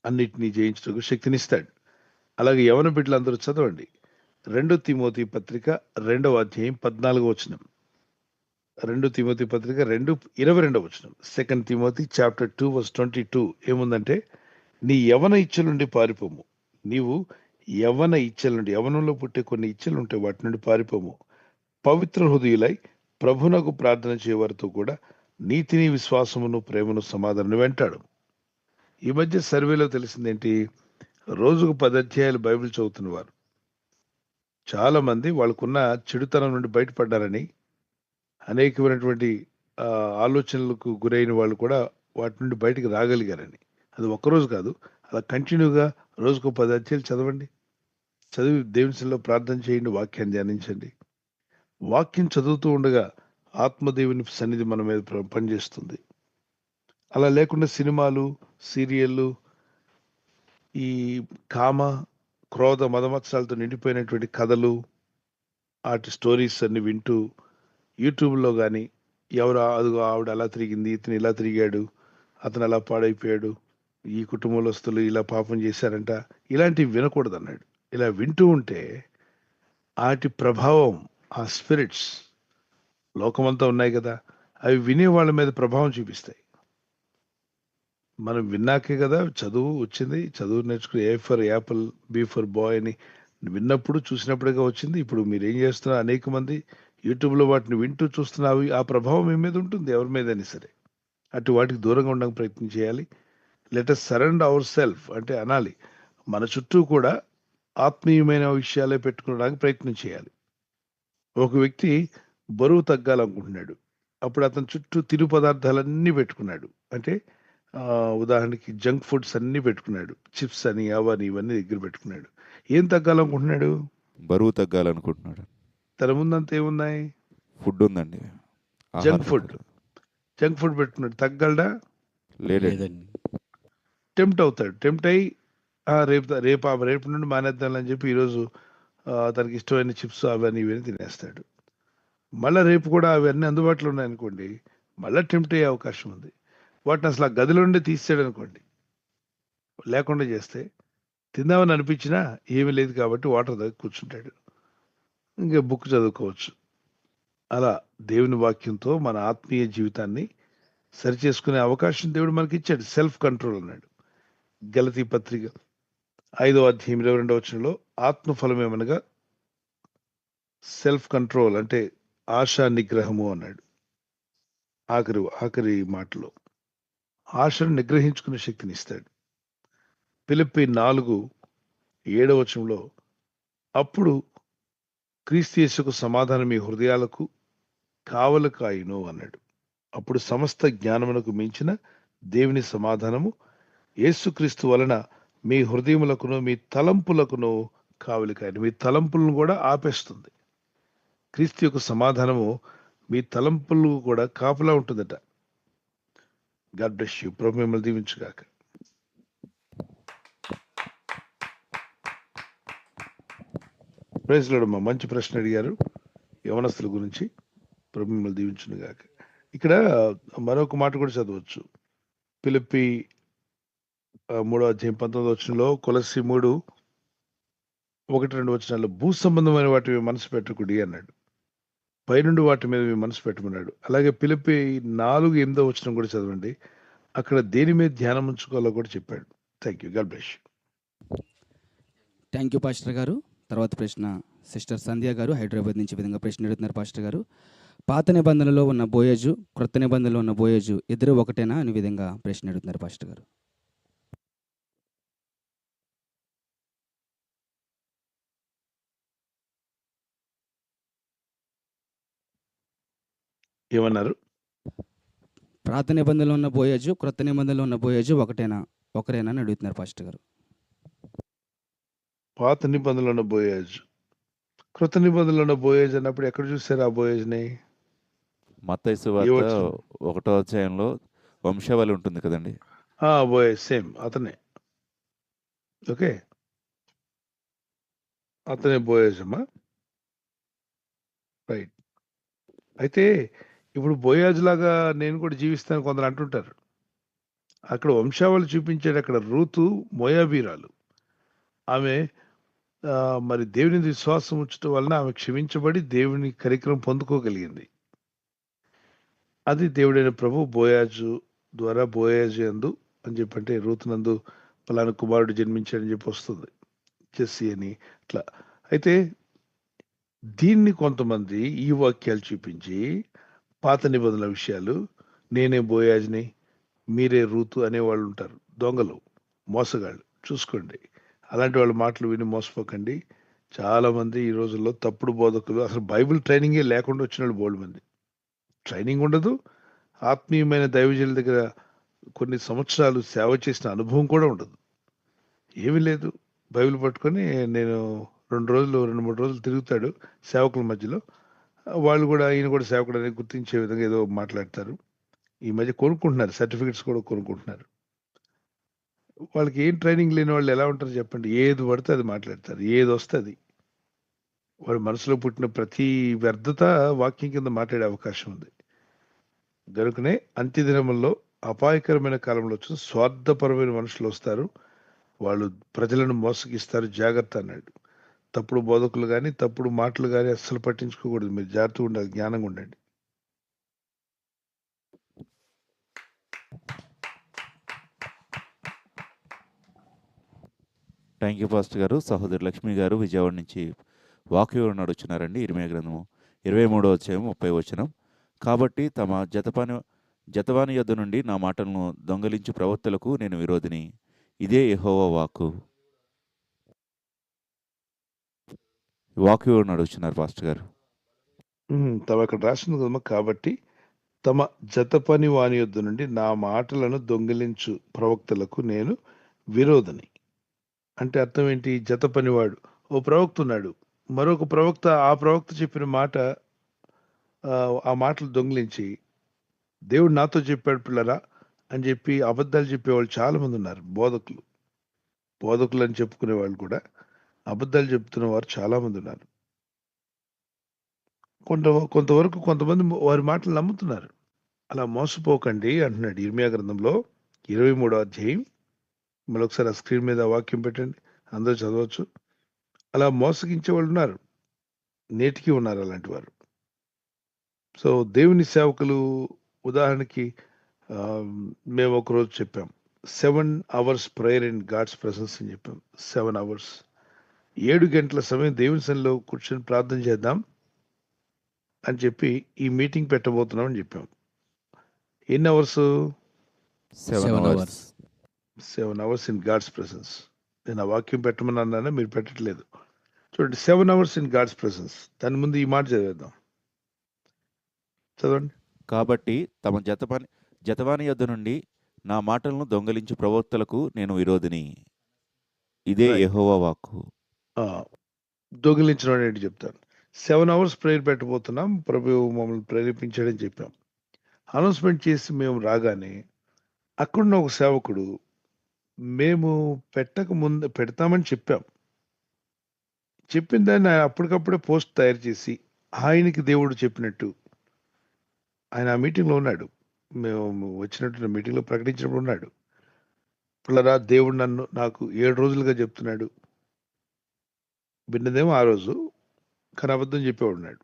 అన్నిటినీ జయించడానికి శక్తినిస్తాడు. అలాగే యవన బిడ్డలందరూ చదవండి 2 తిమోతి పత్రిక 2వ అధ్యాయం 14వ వచనం. 2 తిమోతి పత్రిక 2:22వ వచనం. 2 తిమోతి చాప్టర్ 2:22 ఏముందంటే, నీ యవన ఇచ్చల నుండి పారిపోము. నీవు యవన ఇచ్చల నుండి, యవనంలో పుట్టే కొన్ని ఇచ్చలు ఉంటాయి, వాటి నుండి పారిపోము. పవిత్ర హృదయులై ప్రభునకు ప్రార్థన చేయవారితో కూడా నీతిని, విశ్వాసమును, ప్రేమను, సమాధానం వెంటాడు. ఈ మధ్య సర్వేలో తెలిసిందేంటి, రోజుకు 10 అధ్యాయాలు బైబిల్ చదువుతున్న వారు చాలా మంది వాళ్ళకున్న చెడుతనం నుండి బయటపడ్డారని, అనేకమైనటువంటి ఆలోచనలకు గురైన వాళ్ళు కూడా వాటి నుండి బయటకు రాగలిగారని. అది ఒక్కరోజు కాదు, అలా కంటిన్యూగా రోజుకు 10 అధ్యాయాలు చదవండి. చదివి దేవునిలో ప్రార్థన చేయండి, వాక్యాన్ని ధ్యానించండి. వాక్యం చదువుతూ ఉండగా ఆత్మదేవుని సన్నిధి మన మీద పనిచేస్తుంది. అలా లేకుండా సినిమాలు, సీరియళ్ళు, ఈ కామ, క్రోధ, మదమత్సరాలతో నిండిపోయినటువంటి కథలు, వాటి స్టోరీస్ అన్ని వింటూ యూట్యూబ్లో కానీ ఎవరు అదిగో ఆవిడ అలా తిరిగింది, ఇతను ఇలా తిరిగాడు, అతను అలా పాడైపోయాడు, ఈ కుటుంబస్తులు ఇలా పాపం చేశారంట, ఇలాంటివి వినకూడదు అన్నాడు. ఇలా వింటూ ఉంటే వాటి ప్రభావం, ఆ స్పిరిట్స్ లోకమంతా ఉన్నాయి కదా, అవి వినే వాళ్ళ మీద ప్రభావం చూపిస్తాయి. మనం విన్నాకే కదా చదువు వచ్చింది. చదువు నేర్చుకుని A for apple, B for boy అని విన్నప్పుడు, చూసినప్పుడుగా వచ్చింది. ఇప్పుడు మీరు ఏం చేస్తున్నారు, అనేక మంది యూట్యూబ్లో వాటిని వింటూ చూస్తున్నారు. ఆ ప్రభావం మీ మీద ఉంటుంది, ఎవరి మీదైనా సరే. అటు వాటికి దూరంగా ఉండడానికి ప్రయత్నం చేయాలి. Let us surrender our self అంటే అనాలి, మన చుట్టూ కూడా ఆత్మీయమైన విషయాలే పెట్టుకోవడానికి ప్రయత్నం చేయాలి. ఒక వ్యక్తి బరువు తగ్గాలనుకుంటున్నాడు, అప్పుడు అతని చుట్టూ తిరు పదార్థాలన్నీ పెట్టుకున్నాడు. అంటే ఉదాహరణకి జంక్ ఫుడ్స్ అన్ని పెట్టుకున్నాడు, చిప్స్ అని, అవని, ఇవన్నీ దగ్గర పెట్టుకున్నాడు. ఏం తగ్గాలనుకుంటున్నాడు? బరువు తగ్గాలనుకుంటున్నాడు. తన ముందంతా ఏమున్నాయి? ఫుడ్ ఉందండి, జంక్ ఫుడ్ పెట్టుకున్నాడు. తగ్గలడా? లేదండి. టెంప్ట్ అవుతాడు. టెంప్ట్ అయ్యి రేపు నుండి మానేద్దామని చెప్పి ఈరోజు తనకి ఇష్టమైన చిప్స్ అవన్నీ ఇవన్నీ తినేస్తాడు. మళ్ళీ రేపు కూడా అవన్నీ అందుబాటులో ఉన్నాయనుకోండి, మళ్ళీ టెంప్ట్ అయ్యే అవకాశం ఉంది. వాటిని అసలు ఆ గదిలో నుండి తీసాడు అనుకోండి, లేకుండా చేస్తే తిందామని అనిపించినా ఏమీ లేదు కాబట్టి వాటర్ దగ్గర కూర్చుంటాడు, ఇంకా బుక్ చదువుకోవచ్చు. అలా దేవుని వాక్యంతో మన ఆత్మీయ జీవితాన్ని సరిచేసుకునే అవకాశం దేవుడు మనకి ఇచ్చాడు. సెల్ఫ్ కంట్రోల్ అన్నాడు. గలతీ పత్రిక 5వ అధ్యాయం 22వ వచనంలో ఆత్మఫలం ఏమనగా సెల్ఫ్ కంట్రోల్ అంటే ఆశా నిగ్రహము అన్నాడు. ఆఖరి మాటలో ఆశను నిగ్రహించుకునే శక్తిని ఇస్తాడు. ఫిలిప్పీ 4:7వ వచనంలో అప్పుడు క్రీస్తు యేసుకు సమాధానం మీ హృదయాలకు కావలి కాయును అన్నాడు. అప్పుడు సమస్త జ్ఞానమునకు మించిన దేవుని సమాధానము యేసుక్రీస్తు వలన మీ హృదయములకును మీ తలంపులకును కావలి కాయును. మీ తలంపులను కూడా ఆపేస్తుంది. క్రీస్తు యొక్క సమాధానము మీ తలంపులు కూడా కాపలా ఉంటుందట. God bless you. ప్రభు మిమ్మల్ని దీవించుగాక. ప్రైజ్ లార్డ్ అమ్మా. మంచి ప్రశ్న అడిగారు యవనస్తుల గురించి. ప్రభు మిమ్మల్ని దీవించుగాక. ఇక్కడ మరొక మాట కూడా చదవచ్చు. ఫిలిప్పీ 3వ అధ్యాయం 19వ వచనంలో, కొలస్సీ 3:1-2 వచనాల్లో భూ సంబంధమైన వాటి మీద మనసు పెట్టకుడి అన్నాడు. పైనుండి వాటి మీద మీ మనసు పెట్టమన్నాడు. అలాగే ఫిలిప్పీ 4:8 వచనం కూడా చదవండి. అక్కడ దేని మీద ధ్యానం ఉంచుకోవాలో కూడా చెప్పాడు. Thank you. God bless you. Thank you pastor గారు. తర్వాత ప్రశ్న సిస్టర్ సంధ్య గారు హైదరాబాద్ నుంచి ఈ విధంగా ప్రశ్న అడుగుతున్నారు పాస్టర్ గారు. పాత నిబంధనలో ఉన్న బోయజు, క్రొత్త నిబంధనలో ఉన్న బోయజు ఇద్దరు ఒకటేనా అనే విధంగా ప్రశ్న అడుగుతున్నారు పాస్టర్ గారు. ఏమన్నారు? పాత నిబంధనలో ఉన్న బోయజు, క్రొత్త నిబంధనలో ఉన్న బోయజు ఒకరేనా అని అడుగుతున్నారు పాస్టర్ గారు. పాత నిబంధనలో ఉన్న బోయేజ్, క్రొత్త నిబంధనలో ఉన్న బోయేజ్ అన్నప్పుడు ఎక్కడ చూసారు ఆ బోయేజ్ని? మత్తయి ఏ సువార్త వచనం? 1వ అధ్యాయంలో వంశావళి ఉంటుంది కదండి. బోయేజ్ సేమ్ అతనే. ఓకే, అతనే బోయేజ్ అమ్మా. రైట్. అయితే ఇప్పుడు బోయాజ్ లాగా నేను కూడా జీవిస్తాను కొందరు అంటుంటారు. అక్కడ వంశావళి చూపించాడు. అక్కడ రూతు మోయాబీరాలు. ఆమె మరి దేవుని విశ్వాసం ఉంచడం వలన ఆమె క్షమించబడి దేవుని కరికరం పొందుకోగలిగింది. అది దేవుడైన ప్రభు బోయాజు ద్వారా బోయాజు యందు అని చెప్పంటే రూతునందు పలానా కుమారుడు జన్మించాడని చెప్పి వస్తుంది, జెస్సీ అని అట్లా. అయితే దీన్ని కొంతమంది ఈ వాక్యాలు చూపించి పాత నిబంధనల విషయాలు నేనే బోయాజ్ని మీరే రూతు అనేవాళ్ళు ఉంటారు. దొంగలు, మోసగాళ్ళు. చూసుకోండి, అలాంటి వాళ్ళ మాటలు విని మోసపోకండి. చాలా మంది ఈ రోజుల్లో తప్పుడు బోధకులు, అసలు బైబిల్ ట్రైనింగే లేకుండా వచ్చిన వాళ్ళు బోల్డ్ మంది. ట్రైనింగ్ ఉండదు, ఆత్మీయమైన దైవజనుల దగ్గర కొన్ని సంవత్సరాలు సేవ చేసిన అనుభవం కూడా ఉండదు. ఏమీ లేదు, బైబిల్ పట్టుకొని నేను 2-3 రోజులు తిరుగుతాడు సేవకుల మధ్యలో. వాళ్ళు కూడా ఈయన కూడా సేవకుడు అనేది గుర్తించే విధంగా ఏదో మాట్లాడతారు. ఈ మధ్య కొనుక్కుంటున్నారు, సర్టిఫికెట్స్ కూడా కొనుక్కుంటున్నారు. వాళ్ళకి ఏం ట్రైనింగ్ లేని వాళ్ళు ఎలా ఉంటారు చెప్పండి? ఏది పడితే అది మాట్లాడతారు, ఏది వస్తే అది. వాడి మనసులో పుట్టిన ప్రతి వ్యర్థత వాక్యం కింద మాట్లాడే అవకాశం ఉంది. గనుకనే అంత్యదినముల్లో అపాయకరమైన కాలంలో వచ్చిన స్వార్థపరమైన మనుషులు వస్తారు, వాళ్ళు ప్రజలను మోసగిస్తారు, జాగ్రత్త అన్నాడు. తప్పుడు బోధకులు కానీ తప్పుడు మాటలు కానీ అస్సలు పట్టించుకోకూడదు. మీరు జాగ్రత్తగా ఉండాలి, జ్ఞానంగా ఉండండి. థ్యాంక్ యూ పాస్టర్ గారు. సహోదరి లక్ష్మి గారు విజయవాడ నుంచి వాక్యం నడుచున్నారండి. ఇర్మీయా గ్రంథము 23వ అధ్యాయం 30వ వచనం. కాబట్టి తమ జతవాని యొద్ద నుండి నా మాటలను దొంగలించు ప్రవక్తలకు నేను విరోధిని. ఇదే యెహోవా వాక్కు. వాక్యం నడుచున్నారు పాస్టర్ గారు. తమ అక్కడ రాసింది కదమ్మా. కాబట్టి తమ జత పని వాని యొద్ద నుండి నా మాటలను దొంగిలించు ప్రవక్తలకు నేను విరోధని. అంటే అర్థం ఏంటి? జత పనివాడు ఓ ప్రవక్త ఉన్నాడు, మరొక ప్రవక్త ఆ ప్రవక్త చెప్పిన మాట ఆ మాటలు దొంగిలించి దేవుడు నాతో చెప్పాడు పిల్లరా అని చెప్పి అబద్ధాలు చెప్పేవాళ్ళు చాలా మంది ఉన్నారు. బోధకులు అని చెప్పుకునే వాళ్ళు కూడా అబద్ధాలు చెప్తున్న వారు చాలా మంది ఉన్నారు. కొంతవరకు కొంతమంది వారి మాటలు నమ్ముతున్నారు. అలా మోసపోకండి అంటున్నాడు ఇర్మీయా గ్రంథంలో 23వ అధ్యాయం. మరొకసారి ఆ స్క్రీన్ మీద వాక్యం పెట్టండి, అందరూ చదవచ్చు. అలా మోసగించే వాళ్ళు ఉన్నారు, నేటికి ఉన్నారు అలాంటి వారు. సో దేవుని సేవకులు ఉదాహరణకి మేము ఒకరోజు చెప్పాం 7 hours prayer in God's presence అని చెప్పాం. 7 hours, 7 గంటల సమయం దేవుని సన్నిధిలో కూర్చొని ప్రార్థన చేద్దాం అని చెప్పి ఈ మీటింగ్ పెట్టబోతున్నాం అని చెప్పాం. ఎన్ని hours? 7 hours. 7 hours in God's presence. నేను ఆ వాక్యం పెట్టమని అన్నాను, మీరు పెట్టట్లేదు. చూడండి, 7 hours ఇన్ గాడ్స్ ప్రెసెన్స్. దాని ముందు ఈ మాట చదివేద్దాం, చదవండి. కాబట్టి తమ జతవాని యొద్ద నుండి నా మాటలను దొంగలించు ప్రవక్తలకు నేను విరోధిని. ఇదే Right. యెహోవా వాక్కు. దొంగిలించడం అనేది చెప్తాను. 7 hours ప్రేయర్ పెట్టబోతున్నాం, ప్రభు మమ్మల్ని ప్రేరేపించాడని చెప్పాం. అనౌన్స్మెంట్ చేసి మేము రాగానే అక్కడున్న ఒక సేవకుడు మేము పెట్టక ముందు పెడతామని చెప్పాం, చెప్పిన దాన్ని ఆయన అప్పటికప్పుడే పోస్ట్ తయారు చేసి ఆయనకి దేవుడు చెప్పినట్టు ఆయన ఆ మీటింగ్లో ఉన్నాడు, మేము వచ్చినట్టు మీటింగ్లో ప్రకటించినప్పుడు ఉన్నాడు. పిల్లరా, దేవుడు నాకు 7 రోజులుగా చెప్తున్నాడు. విన్నదేమో ఆ రోజు, కానీ అబద్ధం చెప్పేవాడున్నాడు.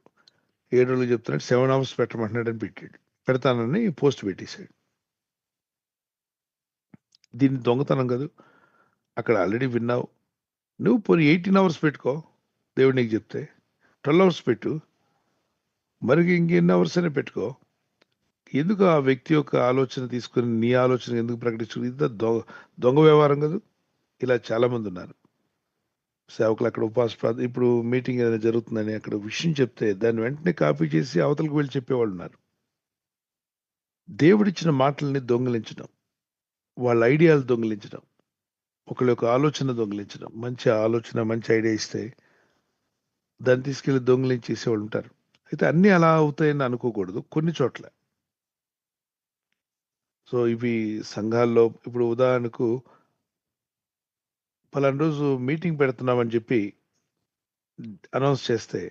7 రోజులు చెప్తున్నాడు, 7 అవర్స్ పెట్టమంటున్నాడని పెట్టాడు. పెడతానని పోస్ట్ పెట్టేశాడు. దీన్ని దొంగతనం కాదు. అక్కడ ఆల్రెడీ విన్నావు. నువ్వు పోనీ 18 అవర్స్ పెట్టుకో, దేవుడు నీకు చెప్తే 12 అవర్స్ పెట్టు, మరి ఇంకెన్ని అవర్స్ అయినా పెట్టుకో. ఎందుకు ఆ వ్యక్తి యొక్క ఆలోచన తీసుకుని నీ ఆలోచన ఎందుకు ప్రకటించు? ఇది దొంగ వ్యవహారం కదా. ఇలా చాలా మంది ఉన్నారు సేవకులు. అక్కడ ఇప్పుడు మీటింగ్ ఏదైనా జరుగుతుందని అక్కడ విషయం చెప్తే దాన్ని వెంటనే కాపీ చేసి అవతలకు వెళ్ళి చెప్పేవాళ్ళు ఉన్నారు. దేవుడిచ్చిన మాటల్ని దొంగిలించడం, వాళ్ళ ఐడియాలు దొంగిలించడం, ఒకళ్ళ యొక్క ఆలోచన దొంగిలించడం. మంచి ఆలోచన, మంచి ఐడియా ఇస్తే దాన్ని తీసుకెళ్లి దొంగిలించేసేవాళ్ళు ఉంటారు. అయితే అన్నీ అలా అవుతాయని అనుకోకూడదు కొన్ని చోట్ల. సో ఇవి సంఘాల్లో ఇప్పుడు ఉదాహరణకు పలానా రోజు మీటింగ్ పెడుతున్నామని చెప్పి అనౌన్స్ చేస్తే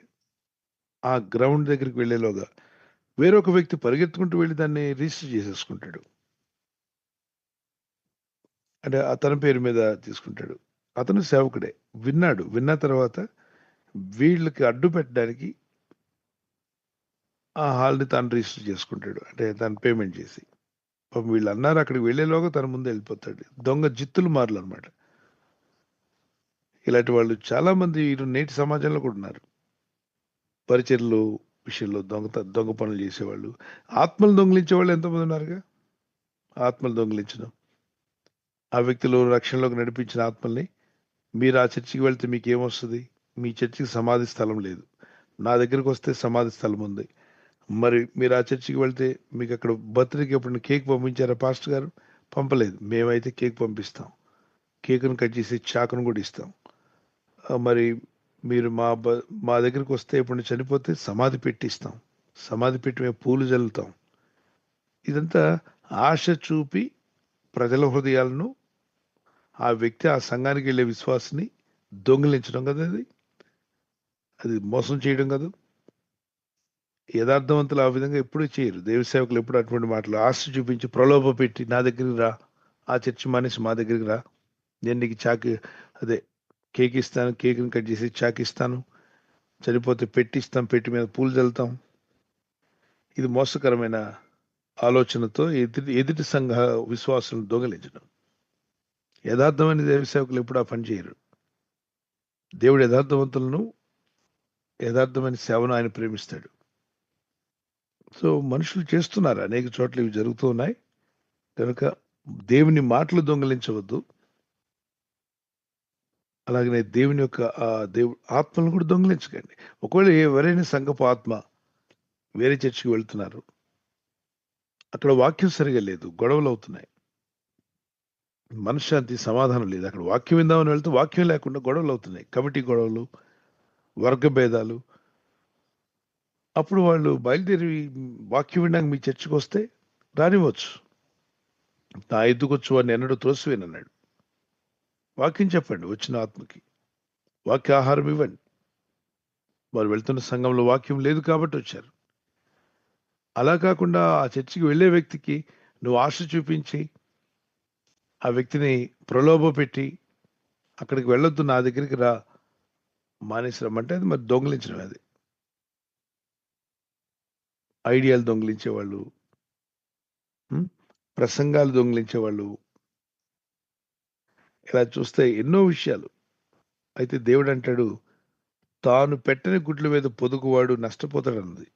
ఆ గ్రౌండ్ దగ్గరికి వెళ్ళేలోగా వేరొక వ్యక్తి పరిగెత్తుకుంటూ వెళ్ళి దాన్ని రిజిస్టర్ చేసేసుకుంటాడు. అంటే అతని పేరు మీద తీసుకుంటాడు. అతను సేవకుడే, విన్నాడు. విన్న తర్వాత వీళ్ళకి అడ్డు పెట్టడానికి ఆ హాల్ని తాను రిజిస్టర్ చేసుకుంటాడు. అంటే తను పేమెంట్ చేసి వీళ్ళు అన్నారు అక్కడికి వెళ్ళేలోగా తన ముందు వెళ్ళిపోతాడు. దొంగ జిత్తులు మారలు అనమాట. ఇలాంటి వాళ్ళు చాలా మంది నేటి సమాజంలో కూడా ఉన్నారు. పరిచర్లు విషయంలో దొంగ పనులు చేసేవాళ్ళు, ఆత్మలు దొంగిలించే వాళ్ళు ఎంతమంది ఉన్నారుగా. ఆత్మలు దొంగిలించడం, ఆ వ్యక్తులు రక్షణలోకి నడిపించిన ఆత్మల్ని, మీరు ఆ చర్చికి వెళ్తే మీకు ఏమొస్తుంది? మీ చర్చికి సమాధి స్థలం లేదు, నా దగ్గరికి వస్తే సమాధి స్థలం ఉంది. మరి మీరు ఆ చర్చికి వెళ్తే మీకు అక్కడ బర్త్డేకి ఎప్పుడు కేక్ పంపించారా పాస్టర్ గారు? పంపలేదు. మేమైతే కేక్ పంపిస్తాం, కేకును కట్ చేసి చాకును కూడా ఇస్తాం. మరి మీరు మా దగ్గరికి వస్తే ఎప్పుడు చనిపోతే సమాధి పెట్టిస్తాం, సమాధి పెట్టి మేము పూలు జల్లుతాం. ఇదంతా ఆశ చూపి ప్రజల హృదయాలను, ఆ వ్యక్తి ఆ సంఘానికి వెళ్ళే విశ్వాసాన్ని దొంగిలించడం కదా. అది మోసం చేయడం కదా. యథార్థవంతులు ఆ విధంగా ఎప్పుడూ చేయరు. దేవ సేవకులు ఎప్పుడు అటువంటి మాటలు ఆశ చూపించి ప్రలోభ పెట్టి నా దగ్గరికి రా, ఆ చర్చి మానేసి మా దగ్గరికి రా, నేను నీకు కేక్ ఇస్తాను, కేక్ని కట్ చేసి చాక్ ఇస్తాను, చనిపోతే పెట్టిస్తాం, పెట్టి మీద పూలు చల్లుతాం. ఇది మోసకరమైన ఆలోచనతో ఎదుటి సంఘ విశ్వాసాలను దొంగిలించడం. యథార్థమైన దేవ సేవకులు ఎప్పుడు ఆ పని చేయరు. దేవుడు యథార్థవంతులను, యథార్థమైన సేవను ఆయన ప్రేమిస్తాడు. సో మనుషులు చేస్తున్నారు, అనేక చోట్ల ఇవి జరుగుతూ ఉన్నాయి. కనుక దేవుని మాటలు దొంగిలించవద్దు. అలాగనే దేవుని యొక్క దేవుడు ఆత్మలను కూడా దొంగిలించకండి. ఒకవేళ ఎవరైనా సంఘపు ఆత్మ వేరే చర్చికి వెళ్తున్నారు, అక్కడ వాక్యం సరిగా లేదు, గొడవలు అవుతున్నాయి, మనశ్శాంతి సమాధానం లేదు. అక్కడ వాక్యం విందామని వెళ్తే వాక్యం లేకుండా గొడవలు అవుతున్నాయి, కమిటీ గొడవలు, వర్గ భేదాలు. అప్పుడు వాళ్ళు బయలుదేరి వాక్యం వినడానికి మీ చర్చికి వస్తే రానివ్వచ్చు. నా ఎద్దుకొచ్చు వాడిని ఎన్నడూ త్రోసివేనన్నాడు. వాక్యం చెప్పండి, వచ్చిన ఆత్మకి వాక్య ఆహారం ఇవ్వండి. వారు వెళ్తున్న సంఘంలో వాక్యం లేదు కాబట్టి వచ్చారు. అలా కాకుండా ఆ చర్చికి వెళ్ళే వ్యక్తికి నువ్వు ఆశ చూపించి ఆ వ్యక్తిని ప్రలోభ పెట్టి అక్కడికి వెళ్ళొద్దు, నా దగ్గరికి రా, మానేసి రమ్మంటే అది మరి దొంగిలించడం. అది ఐడియాలు దొంగిలించేవాళ్ళు, ప్రసంగాలు దొంగిలించేవాళ్ళు, ఇలా చూస్తే ఎన్నో విషయాలు. అయితే దేవుడు అంటాడు, తాను పెట్టని గుడ్ల మీద పొదుగువాడు నష్టపోతాడన్నది.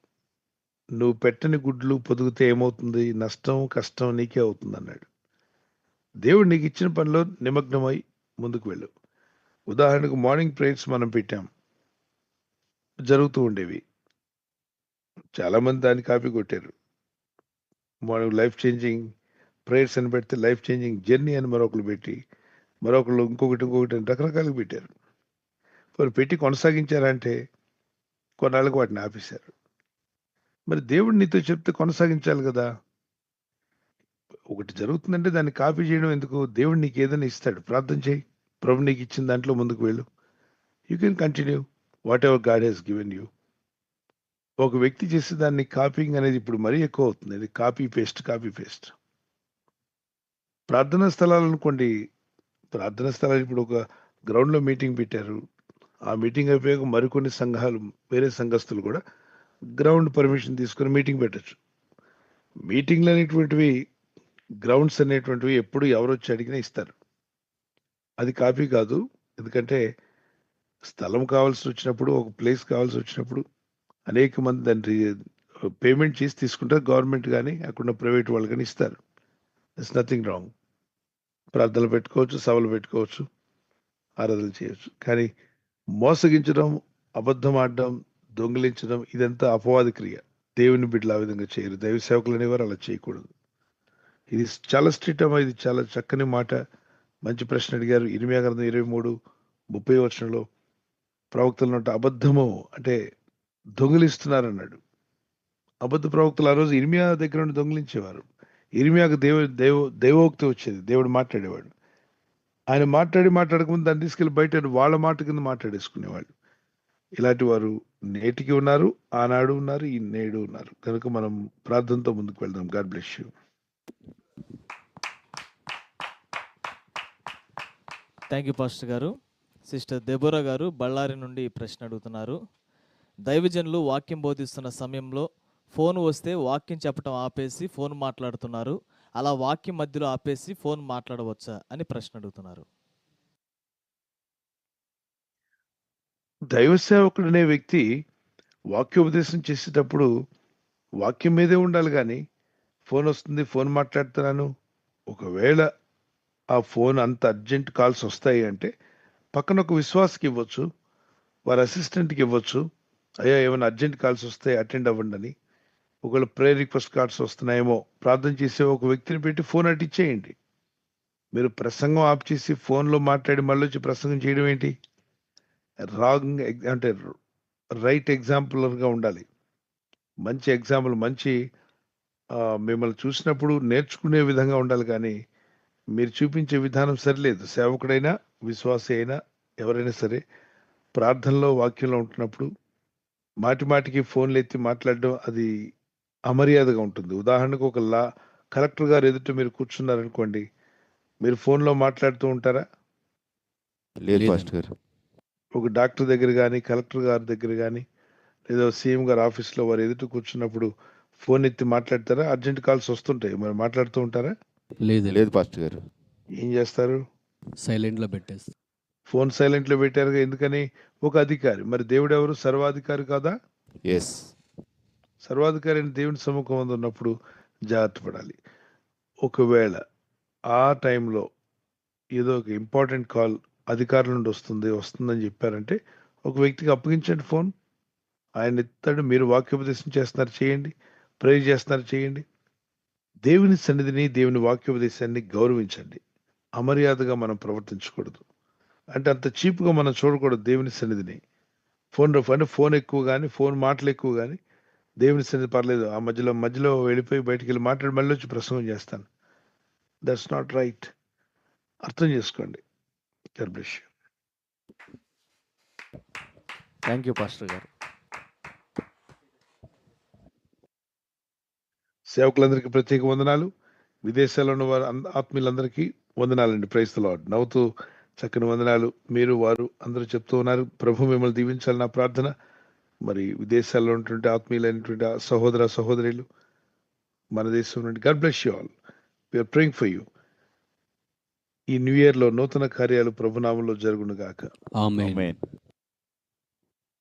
నువ్వు పెట్టని గుడ్లు పొదిగితే ఏమవుతుంది? నష్టం, కష్టం నీకే అవుతుంది అన్నాడు. దేవుడు నీకు ఇచ్చిన పనిలో నిమగ్నమై ముందుకు వెళ్ళు. ఉదాహరణకు మార్నింగ్ ప్రేయర్స్ మనం పెట్టాం, జరుగుతూ ఉండేవి. చాలా మంది దాన్ని కాపీ కొట్టారు. మార్నింగ్ లైఫ్ చేంజింగ్ ప్రేయర్స్ అని పెడితే లైఫ్ చేంజింగ్ జర్నీ అని మరొకరు పెట్టి, మరొకరు ఇంకొకటి అని రకరకాలుగా పెట్టారు. వారు పెట్టి కొనసాగించారంటే కొన్నాళ్ళకు వాటిని ఆపేశారు. మరి దేవుడు నీతో చెప్తే కొనసాగించాలి కదా. ఒకటి జరుగుతుందంటే దాన్ని కాపీ చేయడం ఎందుకు? దేవుడు నీకు ఏదైనా ఇస్తాడు, ప్రార్థన చేయి, ప్రభు నీకు ఇచ్చిన దాంట్లో ముందుకు వెళ్ళు. You can continue whatever God has given you. ఒక వ్యక్తి చేసే దాన్ని కాపీయింగ్ అనేది ఇప్పుడు మరీ ఎక్కువ అవుతుంది. అది కాపీ పేస్ట్. ప్రార్థనా స్థలాలు అనుకోండి, ప్రార్థనా స్థలాలు ఇప్పుడు ఒక గ్రౌండ్‌లో మీటింగ్ పెట్టారు. ఆ మీటింగ్ అయిపోయాక మరికొన్ని సంఘాలు, వేరే సంఘస్థులు కూడా గ్రౌండ్ పర్మిషన్ తీసుకొని మీటింగ్ పెట్టొచ్చు. మీటింగ్‌లు అనేటువంటివి, గ్రౌండ్స్ అనేటువంటివి ఎప్పుడు ఎవరొచ్చి అడిగినా ఇస్తారు. అది కాపీ కాదు. ఎందుకంటే స్థలం కావాల్సొచ్చినప్పుడు, ఒక ప్లేస్ కావాల్సొచ్చినప్పుడు అనేక మంది దాన్ని పేమెంట్ చేసి తీసుకుంటారు. గవర్నమెంట్ గాని, అక్కడున్న ప్రైవేట్ వాళ్ళు గాని ఇస్తారు. there's nothing wrong. ప్రార్థనలు పెట్టుకోవచ్చు, సభలు పెట్టుకోవచ్చు, ఆరాధనలు చేయొచ్చు. కానీ మోసగించడం, అబద్ధం ఆడడం, దొంగిలించడం ఇదంతా అపవాది క్రియ. దేవుని బిడ్డలు ఆ విధంగా చేయరు. దైవ సేవకులు అనేవారు అలా చేయకూడదు. ఇది చాలా స్ట్రిక్ట్ అమ్మా. ఇది చాలా చక్కని మాట. మంచి ప్రశ్న అడిగారు. ఇర్మియా గ్రంథం 23:30 వచనంలో ప్రవక్తల నోట అబద్ధము అంటే దొంగిలిస్తున్నారన్నాడు. అబద్ధ ప్రవక్తలు ఆ రోజు ఇర్మియా దగ్గర నుండి దొంగిలించేవారు. ఇర్మియాకు దైవోక్తి వచ్చేది. దేవుడు మాట్లాడేవాడు. ఆయన మాట్లాడకముందు దాన్ని తీసుకెళ్లి బయట వాళ్ళ మాట కింద మాట్లాడేసుకునేవాళ్ళు. ఇలాంటి వారు నేటికి ఉన్నారు, ఆనాడు ఉన్నారు, ఈ నేడు ఉన్నారు. కనుక మనం ప్రార్థనతో ముందుకు వెళ్దాం. God bless you. Thank you pastor గారు. సిస్టర్ దెబోరా గారు బళ్ళారి నుండి ఈ ప్రశ్న అడుగుతున్నారు. దైవజనులు వాక్యం బోధిస్తున్న సమయంలో ఫోన్ వస్తే వాక్యం చెప్పడం ఆపేసి ఫోన్ మాట్లాడుతున్నారు. అలా వాక్యం మధ్యలో ఆపేసి ఫోన్ మాట్లాడవచ్చా అని ప్రశ్న అడుగుతున్నారు. దైవ సేవకుడు అనే వ్యక్తి వాక్యోపదేశం చేసేటప్పుడు వాక్యం మీదే ఉండాలి. కానీ ఫోన్ వస్తుంది, ఫోన్ మాట్లాడుతున్నాను, ఒకవేళ ఆ ఫోన్ అంత అర్జెంట్ కాల్స్ వస్తాయి అంటే పక్కన ఒక విశ్వాసకి ఇవ్వచ్చు, వారి అసిస్టెంట్కి ఇవ్వచ్చు. అయ్యా ఏమైనా అర్జెంట్ కాల్స్ వస్తాయి అటెండ్ అవ్వండి అని. ఒకవేళ ప్రేయర్ రిక్వెస్ట్ కార్డ్స్ వస్తున్నాయేమో, ప్రార్థన చేసే ఒక వ్యక్తిని పెట్టి ఫోన్ అటు ఇచ్చేయండి. మీరు ప్రసంగం ఆఫ్ చేసి ఫోన్లో మాట్లాడి మళ్ళీ వచ్చి ప్రసంగం చేయడం ఏంటి? రాంగ్ అంటే రైట్ ఎగ్జాంపులర్గా ఉండాలి. మంచి ఎగ్జాంపుల్, మంచి మిమ్మల్ని చూసినప్పుడు నేర్చుకునే విధంగా ఉండాలి. కానీ మీరు చూపించే విధానం సరిలేదు. సేవకుడైనా, విశ్వాసి అయినా, ఎవరైనా సరే ప్రార్థనలో, వాక్యంలో ఉంటున్నప్పుడు మాటి మాటికి ఫోన్లు ఎత్తి మాట్లాడడం అది అమర్యాదగా ఉంటుంది. ఉదాహరణకు ఒక కలెక్టర్ గారు ఎదుట మీరు కూర్చున్నారనుకోండి, మీరు ఫోన్లో మాట్లాడుతూ ఉంటారా? లేదు పాస్టర్ గారు. ఒక డాక్టర్ దగ్గర కానీ, కలెక్టర్ గారి దగ్గర కానీ, లేదా సీఎం గారి ఆఫీస్లో వారు ఎదుట కూర్చున్నప్పుడు ఫోన్ ఎత్తి మాట్లాడతారా? అర్జెంట్ కాల్స్ వస్తుంటాయి, మరి మాట్లాడుతూ ఉంటారా? లేదు పాస్టర్ గారు. ఏం చేస్తారు? సైలెంట్లో పెట్టేస్తా. ఫోన్ సైలెంట్లో పెట్టారుగా. ఎందుకని? ఒక అధికారి. మరి దేవుడు ఎవరు? సర్వాధికారి కాదా? ఎస్. సర్వాధికారి అని దేవుని సముఖం ముందు ఉన్నప్పుడు జాగ్రత్త పడాలి. ఒకవేళ ఆ టైంలో ఏదో ఒక ఇంపార్టెంట్ కాల్ అధికారుల నుండి వస్తుందని చెప్పారంటే ఒక వ్యక్తికి అప్పగించండి ఫోన్. ఆయన ఎత్తాడు. మీరు వాక్యోపదేశం చేస్తున్నారు చేయండి, ప్రేయర్ చేస్తున్నారు చేయండి. దేవుని సన్నిధిని, దేవుని వాక్యోపదేశాన్ని గౌరవించండి. అమర్యాదగా మనం ప్రవర్తించకూడదు. అంటే అంత చీప్గా మనం చూడకూడదు దేవుని సన్నిధిని. ఫోన్ ఎక్కువ కానీ, ఫోన్ మాటలు ఎక్కువ కానీ, దేవుని సన్నిధి పర్లేదు, ఆ మధ్యలో వెళ్ళిపోయి బయటికి వెళ్ళి మాట్లాడి మళ్ళీ వచ్చి ప్రసంగం చేస్తాను. That's not right. అర్థం చేసుకోండి. God bless you. Thank you pastor గారు. సేవకులందరికీ ప్రత్యేక వందనాలు. విదేశాల్లో ఉన్న వారు ఆత్మీయులందరికీ వందనాలండి. Praise the Lord. నవ్వుతూ చక్కని వందనాలు మీరు వారు అందరూ చెప్తూ ఉన్నారు. ప్రభు మిమ్మల్ని దీవించాలి నా ప్రార్థన. మరి విదేశాల్లో ఉన్నటువంటి ఆత్మీయులైనటువంటి సహోదర సహోదరులు మన దేశం నుండి God bless you all. We are praying for you. ఈ న్యూ ఇయర్ లో నూతన కార్యాలు ప్రభునామంలో జరుగును గాక. ఆమేన్.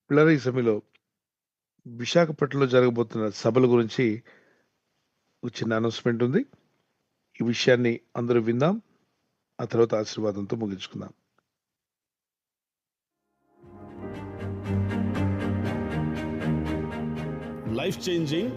పిల్లల ఈ సమయంలో విశాఖపట్నంలో జరగబోతున్న సభల గురించి ఒక చిన్న అనౌన్స్మెంట్ ఉంది. ఈ విషయాన్ని అందరూ విందాం. ఆ తర్వాత ఆశీర్వాదంతో ముగించుకుందాం. Life changing